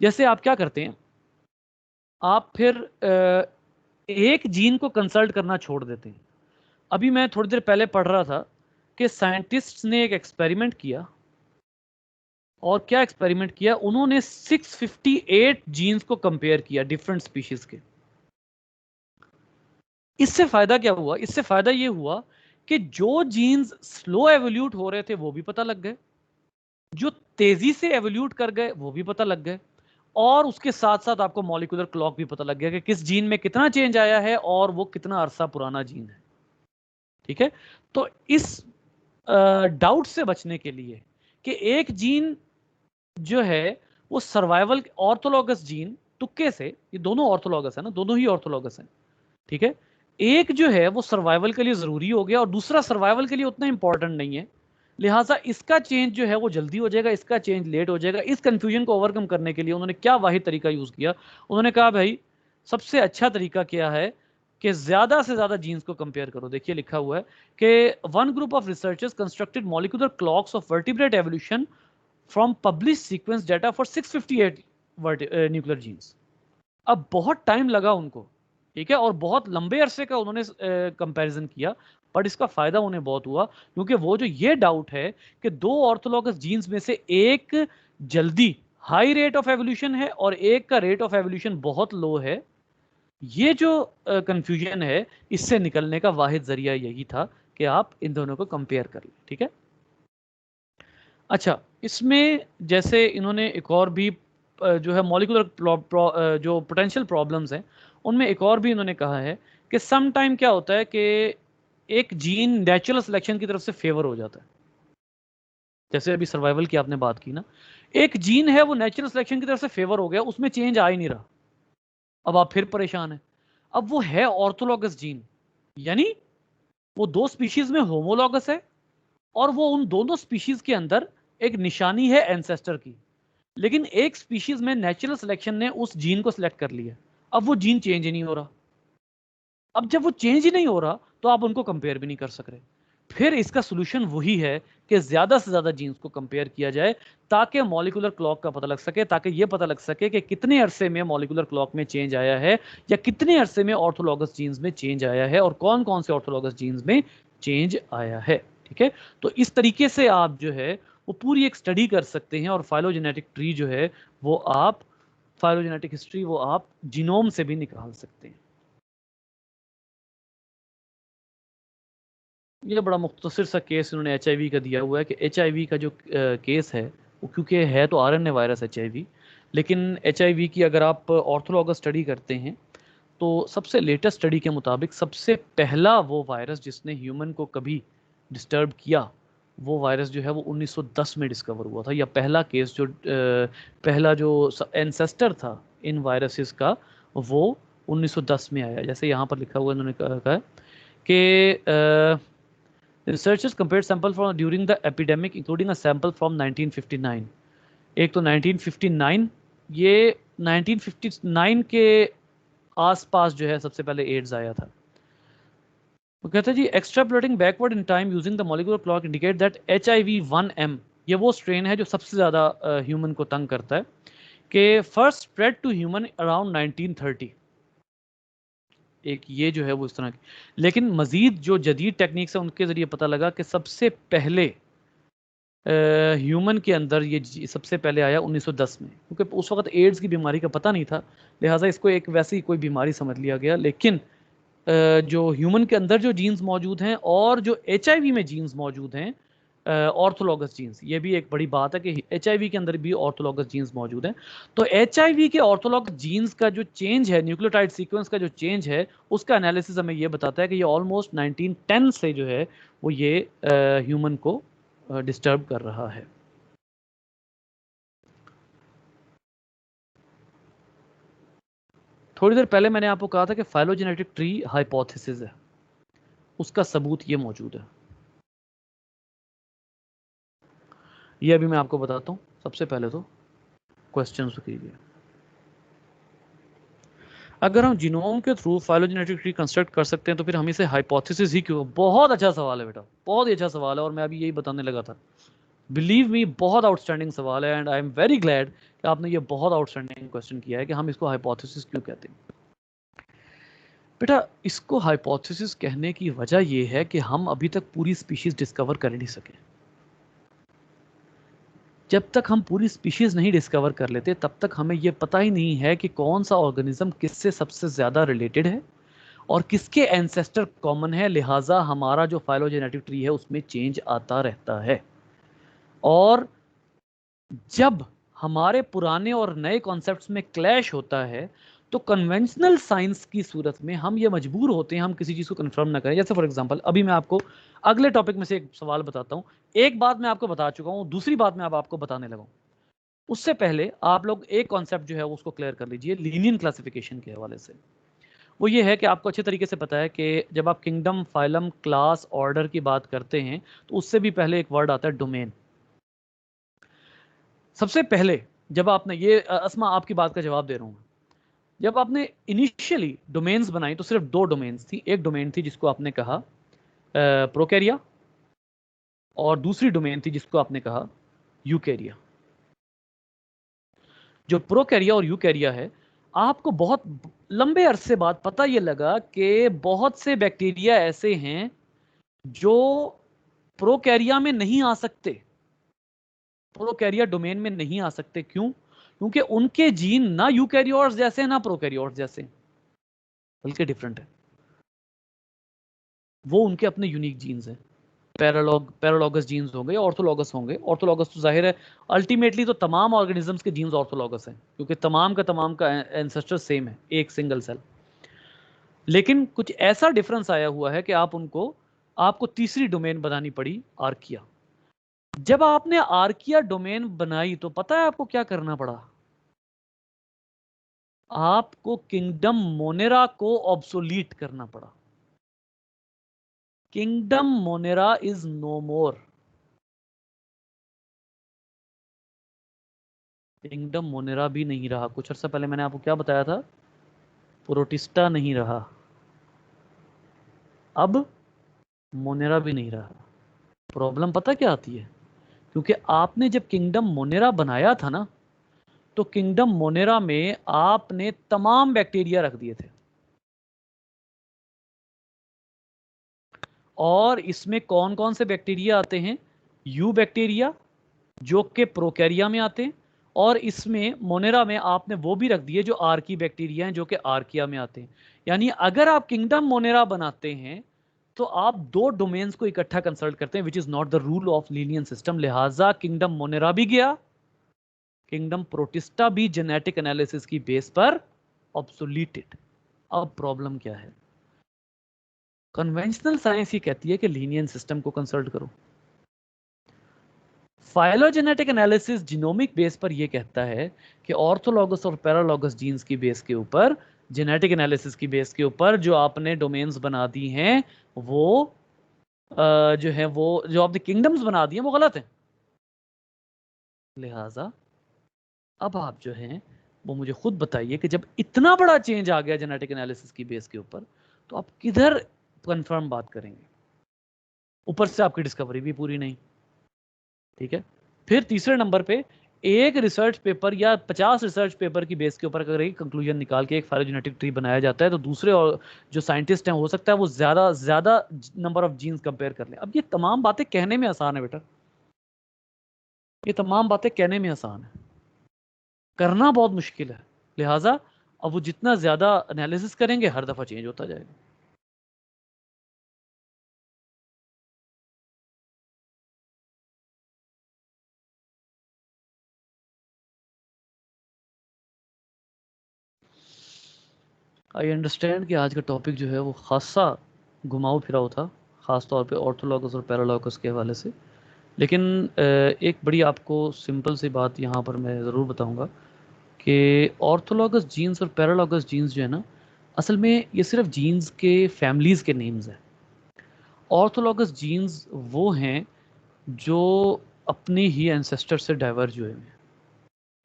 जैसे आप क्या करते हैं, आप फिर एक जीन को कंसल्ट करना छोड़ देते हैं। अभी मैं थोड़ी देर पहले पढ़ रहा था कि साइंटिस्ट्स ने एक एक्सपेरिमेंट किया, और क्या एक्सपेरिमेंट किया उन्होंने, 658 जीन्स को कंपेयर किया डिफरेंट स्पीशीज के। इससे फायदा क्या हुआ? इससे फायदा ये हुआ कि जो जीन्स स्लो एवोल्यूट हो रहे थे वो भी पता लग गए, जो तेजी से एवोल्यूट कर गए वो भी पता लग गए, और उसके साथ साथ आपको मॉलिक्यूलर क्लॉक भी पता लग गया कि किस जीन में कितना चेंज आया है और वो कितना अरसा पुराना जीन है। ठीक है, तो इस डाउट से बचने के लिए कि एक जीन जो है वो सर्वाइवल, ऑर्थोलॉगस जीन तुक्के से, ये दोनों ऑर्थोलॉगस है ना, दोनों ही ऑर्थोलॉगस है, ठीक है, एक जो है वो सर्वाइवल के लिए जरूरी हो गया और दूसरा सर्वाइवल के लिए उतना इंपॉर्टेंट नहीं है, लिहाजा इसका चेंज जो है वो जल्दी हो जाएगा, इसका चेंज लेट हो जाएगा। इस कंफ्यूजन को ओवरकम करने के लिए उन्होंने क्या वाहिद तरीका यूज किया, उन्होंने कहा भाई सबसे अच्छा तरीका क्या है कि ज्यादा से ज्यादा जीन्स को कंपेयर करो। देखिए लिखा हुआ है कि one group of researchers constructed molecular clocks of vertebrate evolution from publish sequence data for 658 nuclear genes. अब बहुत टाइम लगा उनको, ठीक है, और बहुत लंबे अरसे का उन्होंने कंपैरिजन किया, बट इसका फायदा उन्हें बहुत हुआ, क्योंकि वो जो ये डाउट है कि दो ऑर्थोलॉगस जीन्स में से एक जल्दी हाई रेट ऑफ एवोल्यूशन है और एक का रेट ऑफ एवोल्यूशन बहुत लो है, ये जो कंफ्यूजन है इससे निकलने का वाहिद जरिया यही था कि आप इन दोनों को कंपेयर कर लें। ठीक है, अच्छा, इसमें जैसे इन्होंने एक और भी जो है मॉलिक्यूलर जो पोटेंशियल प्रॉब्लम्स हैं उनमें एक और भी इन्होंने कहा है कि सम टाइम क्या होता है कि एक जीन नेचुरल सिलेक्शन की तरफ से फेवर हो जाता है। जैसे अभी सर्वाइवल की आपने बात की ना, एक जीन है वो नेचुरल सिलेक्शन की तरफ से फेवर हो गया, उसमें चेंज आ ही नहीं रहा, अब आप फिर परेशान है। अब वो है ऑर्थोलॉगस जीन, यानी वो दो स्पीशीज में होमोलॉगस है और वो उन दोनों स्पीशीज के अंदर एक निशानी है एंसेस्टर की, लेकिन एक स्पीशीज में नेचुरल सिलेक्शन ने उस जीन को सिलेक्ट कर लिया, अब वो जीन चेंज ही नहीं हो रहा। अब जब वो चेंज ही नहीं हो रहा तो आप उनको कंपेयर भी नहीं कर सक रहे। फिर इसका सोल्यूशन वही है कि ज्यादा से ज्यादा जीन्स को कंपेयर किया जाए ताकि मॉलिक्यूलर क्लॉक का पता लग सके, ताकि ये पता लग सके कि कितने अरसे में मॉलिक्यूलर क्लॉक में चेंज आया है या कितने अरसे में ऑर्थोलॉगस जीन्स में चेंज आया है और कौन कौन से ऑर्थोलॉगस जीन्स में चेंज आया है। ठीक है, तो इस तरीके से आप जो है वो पूरी एक स्टडी कर सकते हैं और फाइलोजेनेटिक ट्री जो है वो आप, फाइलोजेनेटिक हिस्ट्री वो आप जीनोम से भी निकाल सकते हैं। ये बड़ा मुख्तसर सा केस इन्होंने HIV का दिया हुआ है कि HIV का जो केस है वो, क्योंकि है तो RNA वायरस HIV, लेकिन HIV की अगर आप ऑर्थोलॉगस स्टडी करते हैं तो सबसे लेटेस्ट स्टडी के मुताबिक सबसे पहला वो वायरस जिसने ह्यूमन को कभी डिस्टर्ब किया, वो वायरस जो है वो 1910 में डिस्कवर हुआ था। या पहला केस जो पहला जो एंसेस्टर था इन वायरसेस का वो 1910 में आया। जैसे यहाँ पर लिखा हुआ इन्होंने कहा है कि researchers compared sample from during the epidemic including a sample from 1959। एक तो 1959, ये 1959 के आसपास जो है सबसे पहले एड्स आया था। वो कहता है जी, extrapolating backward in time using the molecular clock indicate that HIV1M, ये वो स्ट्रेन है जो सबसे ज़्यादा ह्यूमन को तंग करता है, कि first spread to human around 1930। एक ये जो है वो इस तरह की, लेकिन मजीद जो जदीद टेक्निक्स है उनके ज़रिए पता लगा कि सबसे पहले ह्यूमन के अंदर ये सबसे पहले आया 1910 में, क्योंकि उस वक्त एड्स की बीमारी का पता नहीं था, लिहाजा इसको एक वैसी कोई बीमारी समझ लिया गया। लेकिन जो ह्यूमन के अंदर जो जीन्स मौजूद हैं और जो HIV में जीन्स मौजूद हैं, ऑर्थोलॉगस जीन्स, ये भी एक बड़ी बात है कि HIV के अंदर भी ऑर्थोलॉगस जीन्स मौजूद हैं। तो HIV के ऑर्थोलॉगस जीन्स का जो चेंज है, न्यूक्लियोटाइड सीक्वेंस का जो चेंज है, उसका एनालिसिस हमें ये बताता है कि ये ऑलमोस्ट 1910 से जो है वो ये ह्यूमन को डिस्टर्ब कर रहा है। थोड़ी देर पहले मैंने आपको कहा था कि फाइलोजेनेटिक ट्री हाइपोथेसिस है, उसका सबूत ये मौजूद है। ये अभी मैं आपको बताता हूं। सबसे पहले तो क्वेश्चन कीजिए, अगर हम जीनोम के थ्रू फाइलोजेनेटिक ट्री कंस्ट्रक्ट कर सकते हैं तो फिर हम इसे हाइपोथेसिस ही क्यों? बहुत अच्छा सवाल है बेटा, बहुत ही अच्छा सवाल है, और मैं अभी यही बताने लगा था। बिलीव मी, बहुत आउटस्टैंडिंग सवाल है, and I am very glad कि आपने ये बहुत आउटस्टैंडिंग क्वेश्चन किया है कि हम इसको हाइपोथेसिस क्यों कहते हैं। बेटा, इसको हाइपोथेसिस कहने की वजह यह है कि हम अभी तक पूरी स्पीशीज डिस्कवर कर नहीं सके। जब तक हम पूरी स्पीशीज नहीं डिस्कवर कर लेते तब तक हमें यह पता ही नहीं है कि कौन सा ऑर्गेनिज्म किससे सबसे ज्यादा रिलेटेड है और किसके एंसेस्टर कॉमन है। लिहाजा हमारा जो फाइलोजेनेटिक ट्री है उसमें चेंज आता रहता है, और जब हमारे पुराने और नए कॉन्सेप्ट्स में क्लैश होता है तो कन्वेंशनल साइंस की सूरत में हम ये मजबूर होते हैं हम किसी चीज़ को कंफर्म ना करें। जैसे फॉर एग्जांपल अभी मैं आपको अगले टॉपिक में से एक सवाल बताता हूं। एक बात मैं आपको बता चुका हूं, दूसरी बात मैं अब आपको बताने लगा हूं। उससे पहले आप लोग एक कॉन्सेप्ट जो है उसको क्लियर कर लीजिए लीनियन क्लासिफिकेशन के हवाले से। वो ये है कि आपको अच्छे तरीके से पता है कि जब आप किंगडम, फाइलम, क्लास, ऑर्डर की बात करते हैं तो उससे भी पहले एक वर्ड आता है डोमेन। सबसे पहले जब आपने ये अस्मा आपकी बात का जवाब दे रहा हूं, जब आपने इनिशियली डोमेन्स बनाई तो सिर्फ दो डोमेन्स थी। एक डोमेन थी जिसको आपने कहा प्रोकैरिया, और दूसरी डोमेन थी जिसको आपने कहा यूकैरिया। जो प्रोकैरिया और यूकैरिया है, आपको बहुत लंबे अरसे बाद पता ये लगा कि बहुत से बैक्टीरिया ऐसे हैं जो प्रोकैरिया में नहीं आ सकते, प्रोकैरिया डोमेन में नहीं आ सकते। क्यों? क्योंकि उनके जीन ना यूकैरियोट्स जैसे ना प्रोकैरियोट्स जैसे, बल्कि डिफरेंट है। वो उनके अपने यूनिक जीन्स हैं। पैरालॉगस जीन्स होंगे, ऑर्थोलॉगस होंगे। ऑर्थोलॉगस तो जाहिर है अल्टीमेटली तो तमाम ऑर्गेनिजम्स के जीन्स ऑर्थोलॉगस हैं, क्योंकि तमाम का एंसेस्टर सेम है, एक सिंगल सेल। लेकिन कुछ ऐसा डिफरेंस आया हुआ है कि आपको तीसरी डोमेन बनानी पड़ी, आर्किया। जब आपने आर्किया डोमेन बनाई तो पता है आपको क्या करना पड़ा? आपको किंगडम मोनेरा को ऑब्सोलीट करना पड़ा। Kingdom monera is no more. Kingdom monera भी नहीं रहा। कुछ अर्सा पहले मैंने आपको क्या बताया था? प्रोटिस्टा नहीं रहा, अब मोनेरा भी नहीं रहा। प्रॉब्लम पता क्या आती है? क्योंकि आपने जब किंगडम मोनेरा बनाया था ना, तो किंगडम मोनेरा में आपने तमाम बैक्टीरिया रख दिए थे, और इसमें कौन कौन से बैक्टीरिया आते हैं? यू बैक्टीरिया जो कि प्रोकैरिया में आते हैं, और इसमें मोनेरा में आपने वो भी रख दिए जो आर्की बैक्टीरिया हैं जो कि आर्किया में आते हैं। यानी अगर आप किंगडम मोनेरा बनाते हैं तो आप दो डोमेन्स को इकट्ठा कंसल्ट करते हैं, which is not the rule of Linnean system. लिहाजा किंगडम मोनेरा भी गया, किंगडम प्रोटिस्टा भी जेनेटिक एनालिसिस की बेस पर ऑब्सोलीटेड। अब प्रॉब्लम क्या है? कन्वेंशनल साइंस ये कहती है कि लीनियन सिस्टम को कंसल्ट करो। फाइलोजेनेटिक एनालिसिस जीनोमिक बेस पर यह कहता है कि ऑर्थोलॉगस और पैरालॉगस जीन्स की बेस के ऊपर, जेनेटिक एनालिसिस की बेस के ऊपर जो आपने डोमेन्स बना दी हैं, वो जो है वो जो आपने किंगडम्स बना दिए वो गलत है। लिहाजा अब आप जो हैं वो मुझे खुद बताइए कि जब इतना बड़ा चेंज आ गया जेनेटिक एनालिसिस की बेस के ऊपर, तो आप किधर कंफर्म बात करेंगे? ऊपर से आपकी डिस्कवरी भी पूरी नहीं। ठीक है, फिर तीसरे नंबर पे एक रिसर्च पेपर या 50 रिसर्च पेपर की बेस के ऊपर अगर एक कंक्लूजन निकाल के एक फाइलोजेनेटिक ट्री बनाया जाता है तो दूसरे और जो साइंटिस्ट हैं हो सकता है वो ज्यादा ज्यादा नंबर ऑफ जीन्स कंपेयर कर लें। अब ये तमाम बातें कहने में आसान है बेटा, ये तमाम बातें कहने में आसान है, करना बहुत मुश्किल है। लिहाजा अब वो जितना ज्यादा एनालिसिस करेंगे हर दफा चेंज होता जाएगा। आई अंडरस्टैंड कि आज का टॉपिक जो है वो खासा घुमाऊ फिराऊ था, ख़ास तौर पे ऑर्थोलॉगस और पैरालॉगस के हवाले से। लेकिन एक बड़ी आपको सिंपल सी बात यहाँ पर मैं ज़रूर बताऊँगा कि ऑर्थोलॉगस जीन्स और पैरालॉगस जीन्स जो है ना, असल में ये सिर्फ जीन्स के फैमिलीज़ के नेम्स हैं। ऑर्थोलॉगस जीन्स वो हैं जो अपने ही एंसेस्टर से डाइवर्ज हुए हैं।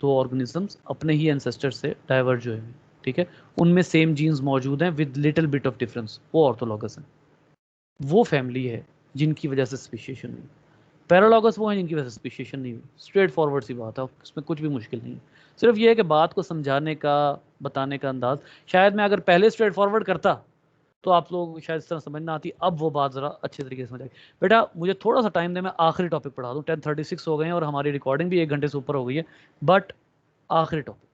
तो ऑर्गेनिजम्स अपने ही एंसेस्टर से डाइवर्ज हुए हैं, ठीक है, उनमें सेम जीन्स मौजूद हैं with little bit of difference, वो ऑर्थोलॉगस हैं। वो फैमिली है जिनकी वजह से स्पीशिएशन हुई। पैरालॉगस वो हैं जिनकी वजह से स्पीशिएशन नहीं हुई। स्ट्रेट फॉरवर्ड सी बात है, इसमें कुछ भी मुश्किल नहीं है। सिर्फ ये है कि बात को समझाने का, बताने का अंदाज, शायद मैं अगर पहले स्ट्रेट फॉरवर्ड करता तो आप लोगों को शायद इस तरह समझ ना आती, अब वो बात ज़रा अच्छे तरीके से समझ आई। बेटा मुझे थोड़ा सा टाइम दे, मैं आखिरी टॉपिक पढ़ा दूँ। 10:36 हो गए हैं और हमारी रिकॉर्डिंग भी 1 घंटे से ऊपर हो गई है, बट आखिरी टॉपिक,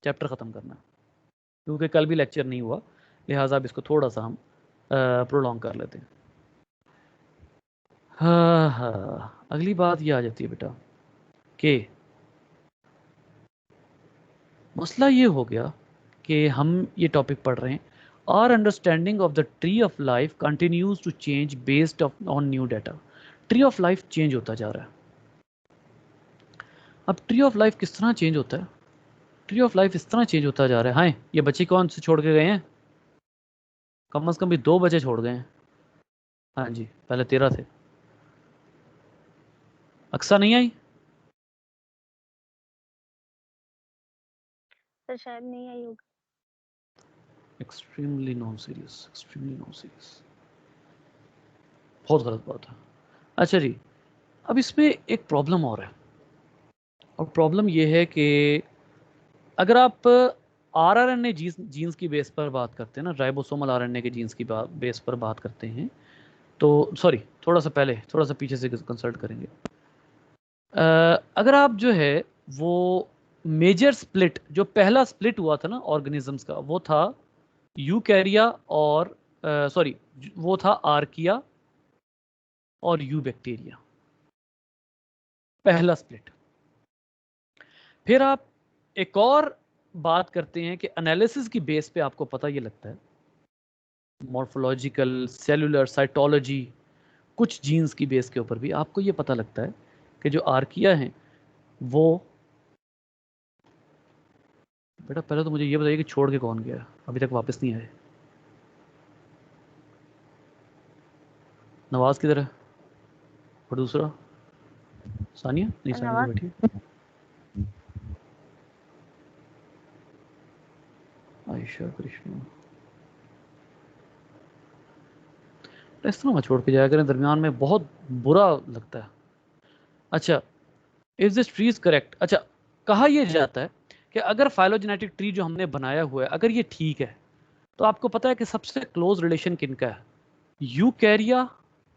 चैप्टर ख़त्म करना है, क्योंकि कल भी लेक्चर नहीं हुआ, लिहाजा अब इसको थोड़ा सा हम प्रोलॉन्ग कर लेते हैं। हाँ हाँ, अगली बात ये आ जाती है बेटा कि मसला ये हो गया कि हम ये टॉपिक पढ़ रहे हैं, our understanding of the tree of life continues to change based on new data. Tree of life change होता जा रहा है। अब ट्री ऑफ लाइफ किस तरह चेंज होता है? ट्री ऑफ लाइफ इस तरह चेंज होता जा रहा है। हाँ, ये बच्चे कौन से छोड़ के गए हैं? कम से कम भी 2 बच्चे छोड़ गए हैं। हाँ जी, पहले 13 थे। अक्सा नहीं आई? तो शायद नहीं आई होगी। Extremely non serious, extremely non serious, बहुत गलत बात है। अच्छा जी, अब इसमें एक प्रॉब्लम और है, और प्रॉब्लम ये है कि अगर आप आरआरएनए जीन्स की बेस पर बात करते हैं ना, राइबोसोमल आरएनए के जीन्स की बेस पर बात करते हैं, तो सॉरी, थोड़ा सा पहले, थोड़ा सा पीछे से कंसल्ट करेंगे। अगर आप जो है वो मेजर स्प्लिट, जो पहला स्प्लिट हुआ था ना ऑर्गेनिजम्स का, वो था यूकैरिया और सॉरी, वो था आर्किया और यू बैक्टीरिया, पहला स्प्लिट। फिर आप एक और बात करते हैं कि एनालिसिस की बेस पे आपको पता ये लगता है, मॉर्फोलॉजिकल, सेलुलर, साइटोलॉजी, कुछ जीन्स की बेस के ऊपर भी आपको ये पता लगता है कि जो आर्किया हैं वो, बेटा पहले तो मुझे ये बताइए कि छोड़ के कौन गया, अभी तक वापस नहीं आए? नवाज किधर है? और दूसरा सानिया? नहीं, सानिया तो नवाज बैठी है। आयशा, कृष्णा, इस तरह मत छोड़ के जाया करें, दरमियान में बहुत बुरा लगता है। अच्छा, is this tree is correct? अच्छा, कहा यह जाता है कि अगर फाइलोजेनेटिक ट्री जो हमने बनाया हुआ है अगर ये ठीक है, तो आपको पता है कि सबसे क्लोज रिलेशन किनका है? यूकैरिया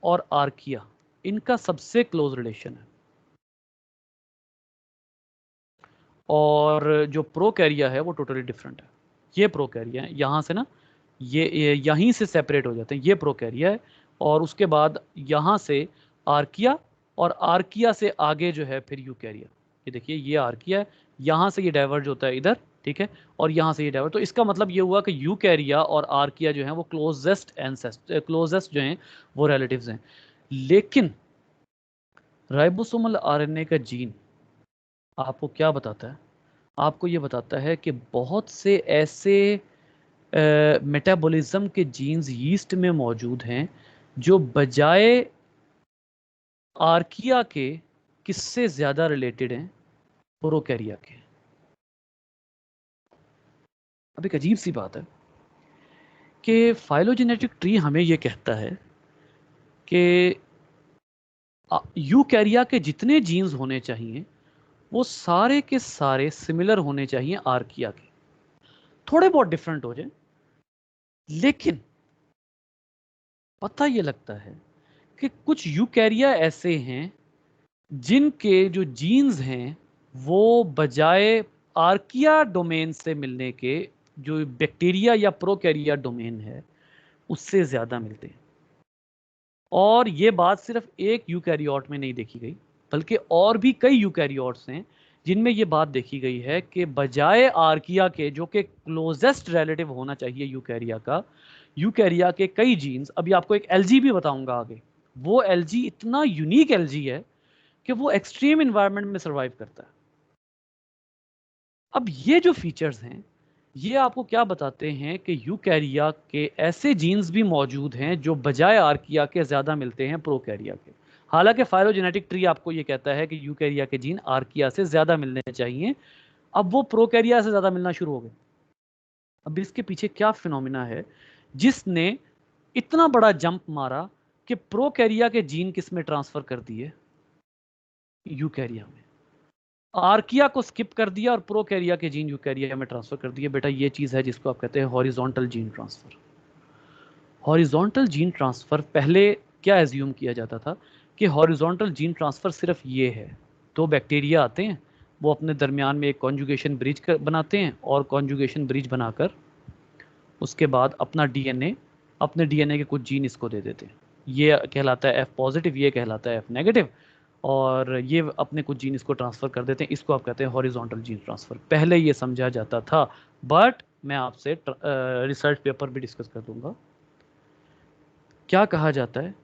और आर्किया, इनका सबसे क्लोज रिलेशन है। और जो प्रोकैरिया है वो टोटली डिफरेंट है। ये प्रोकैरिया है, यहाँ से ना, ये यहीं से सेपरेट हो जाते हैं, ये प्रोकैरिया है, और उसके बाद यहाँ से आर्किया, और आर्किया से आगे जो है फिर यूकैरिया। ये देखिए, ये आर्किया है, यहाँ से ये डाइवर्ज होता है इधर, ठीक है, और यहाँ से ये डाइवर्ज। तो इसका मतलब ये हुआ कि यूकैरिया और आर्किया जो है वो क्लोजेस्ट एंसेस्टर, क्लोजेस्ट जो हैं वो रिलेटिव्स हैं। लेकिन राइबोसोमल आरएनए का जीन आपको क्या बताता है? आपको ये बताता है कि बहुत से ऐसे मेटाबॉलिज्म के जीन्स यीस्ट में मौजूद हैं जो बजाय आर्किया के किससे ज़्यादा रिलेटेड हैं? प्रोकैरिया के। अब एक अजीब सी बात है कि फाइलोजेनेटिक ट्री हमें ये कहता है कि यूकैरिया के जितने जीन्स होने चाहिए वो सारे के सारे सिमिलर होने चाहिए आर्किया के, थोड़े बहुत डिफरेंट हो जाए, लेकिन पता ये लगता है कि कुछ यूकैरिया ऐसे हैं जिनके जो जीन्स हैं वो बजाय आर्किया डोमेन से मिलने के, जो बैक्टीरिया या प्रोकैरिया डोमेन है उससे ज़्यादा मिलते हैं। और ये बात सिर्फ एक यूकैरियोट में नहीं देखी गई, बल्कि और भी कई यूकैरियोट्स हैं जिनमें ये बात देखी गई है कि बजाय आर्किया के, जो कि क्लोजेस्ट रिलेटिव होना चाहिए यूकैरिया का, यूकैरिया के कई जीन्स, अभी आपको एक एलजी भी बताऊंगा आगे, वो एलजी इतना यूनिक एलजी है कि वो एक्सट्रीम इन्वायरमेंट में सर्वाइव करता है। अब ये जो फीचर्स हैं ये आपको क्या बताते हैं कि यूकैरिया के ऐसे जीन्स भी मौजूद हैं जो बजाय आर्किया के ज्यादा मिलते हैं प्रोकैरिया के। हालांकि फाइलोजेनेटिक ट्री आपको ये कहता है कि यूकैरिया के जीन आर्किया से ज्यादा मिलने चाहिए, अब वो प्रोकैरिया से ज्यादा मिलना शुरू हो गए। अब इसके पीछे क्या फिनोमिना है जिसने इतना बड़ा जंप मारा कि प्रोकैरिया के जीन किस में ट्रांसफर कर दिए, यूकैरिया में। आर्किया को स्किप कर दिया और प्रोकैरिया के जीन यूकैरिया में ट्रांसफर कर दिए। बेटा ये चीज है जिसको आप कहते हैं horizontal gene transfer. Horizontal gene transfer पहले क्या एज्यूम किया जाता था कि हॉरिजॉन्टल जीन ट्रांसफर सिर्फ ये है, दो बैक्टीरिया आते हैं, वो अपने दरमियान में एक कॉन्जुगेशन ब्रिज बनाते हैं और कॉन्जुगेशन ब्रिज बनाकर उसके बाद अपना डीएनए, अपने डीएनए के कुछ जीन इसको दे देते हैं। ये कहलाता है एफ पॉजिटिव, ये कहलाता है एफ नेगेटिव, और ये अपने कुछ जीन इसको ट्रांसफर कर देते हैं। इसको आप कहते हैं हॉरिजॉन्टल जीन ट्रांसफर। पहले ये समझा जाता था, बट मैं आपसे रिसर्च पेपर भी डिस्कस कर दूंगा। क्या कहा जाता है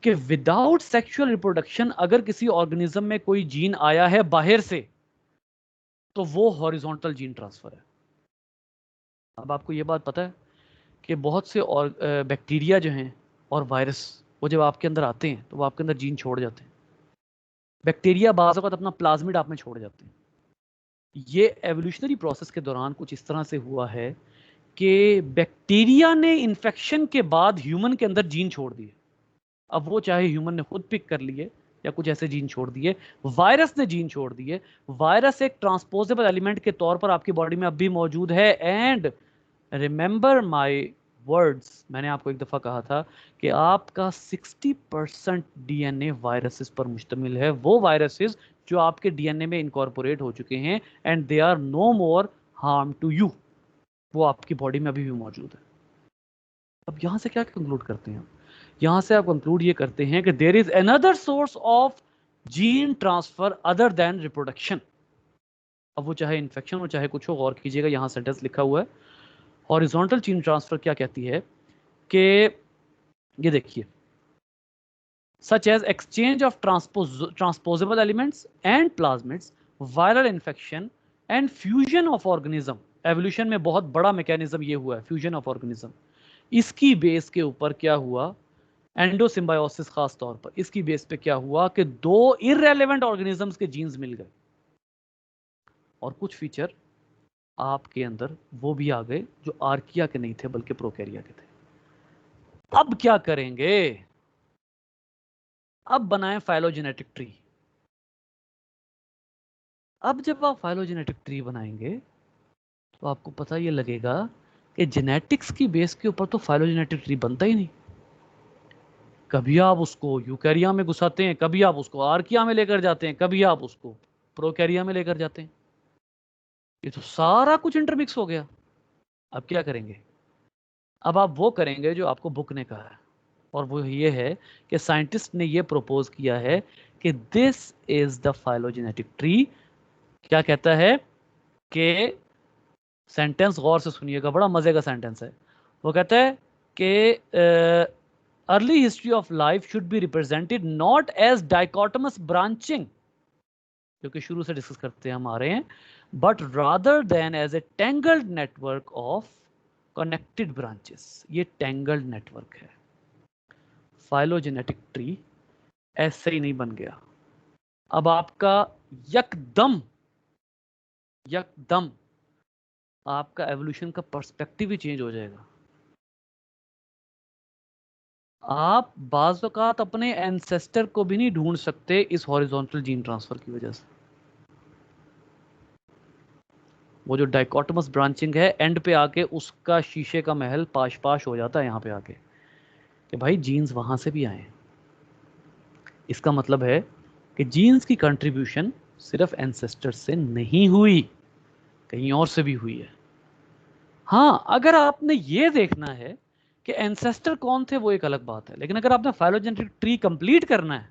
कि विदाउट सेक्सुअल रिप्रोडक्शन अगर किसी ऑर्गेनिज्म में कोई जीन आया है बाहर से तो वो हॉरिजॉन्टल जीन ट्रांसफर है। अब आपको ये बात पता है कि बहुत से और बैक्टीरिया जो हैं और वायरस, वो जब आपके अंदर आते हैं तो वो आपके अंदर जीन छोड़ जाते हैं। बैक्टीरिया बाज़ औक़ात अपना प्लाज्मिड आप में छोड़ जाते हैं। ये एवोल्यूशनरी प्रोसेस के दौरान कुछ इस तरह से हुआ है कि बैक्टीरिया ने इन्फेक्शन के बाद ह्यूमन के अंदर जीन छोड़ दिए। अब वो चाहे ह्यूमन ने खुद पिक कर लिए या कुछ ऐसे जीन छोड़ दिए, वायरस ने जीन छोड़ दिए। वायरस एक ट्रांसपोजेबल एलिमेंट के तौर पर आपकी बॉडी में अब भी मौजूद है। एंड रिमेंबर माय वर्ड्स, मैंने आपको एक दफ़ा कहा था कि आपका 60% डीएनए वायरसेस पर मुश्तमिल है, वो वायरसेस जो आपके डीएनए में इनकॉर्पोरेट हो चुके हैं and they are no more harm to you, वो आपकी बॉडी में अभी भी मौजूद है। अब यहां से क्या कंक्लूड करते हैं? यहां से आप कंक्लूड ये करते हैं कि there is another source of gene transfer other than reproduction. अब वो चाहे इन्फेक्शन हो चाहे कुछ हो, गौर कीजिएगा यहां सेंटेंस लिखा हुआ है। हॉरिजॉन्टल जीन ट्रांसफर क्या कहती है कि ये देखिए, such as exchange of transposable elements and plasmids, viral infection and fusion of organism। Evolution में बहुत बड़ा मैकेनिज्म ये हुआ है, फ्यूजन ऑफ ऑर्गेनिज्म। इसकी बेस के ऊपर क्या हुआ, एंडोसिम्बायोसिस खास तौर पर, इसकी बेस पे क्या हुआ कि दो इररेलेवेंट ऑर्गेनिजम्स के जीन्स मिल गए और कुछ फीचर आपके अंदर वो भी आ गए जो आर्किया के नहीं थे बल्कि प्रोकैरिया के थे। अब क्या करेंगे? अब बनाएं फाइलोजेनेटिक ट्री। अब जब आप फाइलोजेनेटिक ट्री बनाएंगे तो आपको पता ये लगेगा कि जेनेटिक्स की बेस के ऊपर तो फाइलोजेनेटिक ट्री बनता ही नहीं। कभी आप उसको यूकैरिया में घुसाते हैं, कभी आप उसको आर्किया में लेकर जाते हैं, कभी आप उसको प्रोकैरिया में लेकर जाते हैं। ये तो सारा कुछ इंटरमिक्स हो गया। अब क्या करेंगे? अब आप वो करेंगे जो आपको बुक ने कहा है, और वो ये है कि साइंटिस्ट ने ये प्रपोज किया है कि this is the phylogenetic tree. क्या कहता है कि, सेंटेंस गौर से सुनिएगा, बड़ा मजे का सेंटेंस है। वो कहता है कि early history of life should be represented not as dichotomous branching, जो कि शुरू से डिस्कस करते हम आ रहे हैं, but rather than as a tangled network of connected branches. ये टेंगल्ड नेटवर्क है। फाइलोजेनेटिक ट्री ऐसे ही नहीं बन गया। अब आपका यकदम यकदम आपका एवोल्यूशन का पर्सपेक्टिव ही चेंज हो जाएगा। आप बाज़ औक़ात अपने एंसेस्टर को भी नहीं ढूंढ सकते इस हॉरिजॉन्टल जीन ट्रांसफर की वजह से। वो जो डाइकोटमस ब्रांचिंग है, एंड पे आके उसका शीशे का महल पाश पाश हो जाता है यहाँ पे आके कि भाई जीन्स वहां से भी आए। इसका मतलब है कि जीन्स की कंट्रीब्यूशन सिर्फ एंसेस्टर से नहीं हुई, कहीं और से भी हुई है। हाँ, अगर आपने ये देखना है कि एंसेस्टर कौन थे वो एक अलग बात है, लेकिन अगर आपने फाइलोजेनेटिक ट्री कंप्लीट करना है,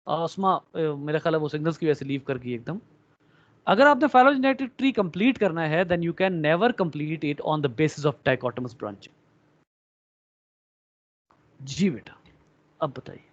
उसमा मेरा ख्याल है वो सिग्नल्स की वजह से लीव कर गई एकदम। अगर आपने फाइलोजेनेटिक ट्री कंप्लीट करना है then you can never complete it on the basis of dichotomous branching. जी बेटा, अब बताइए।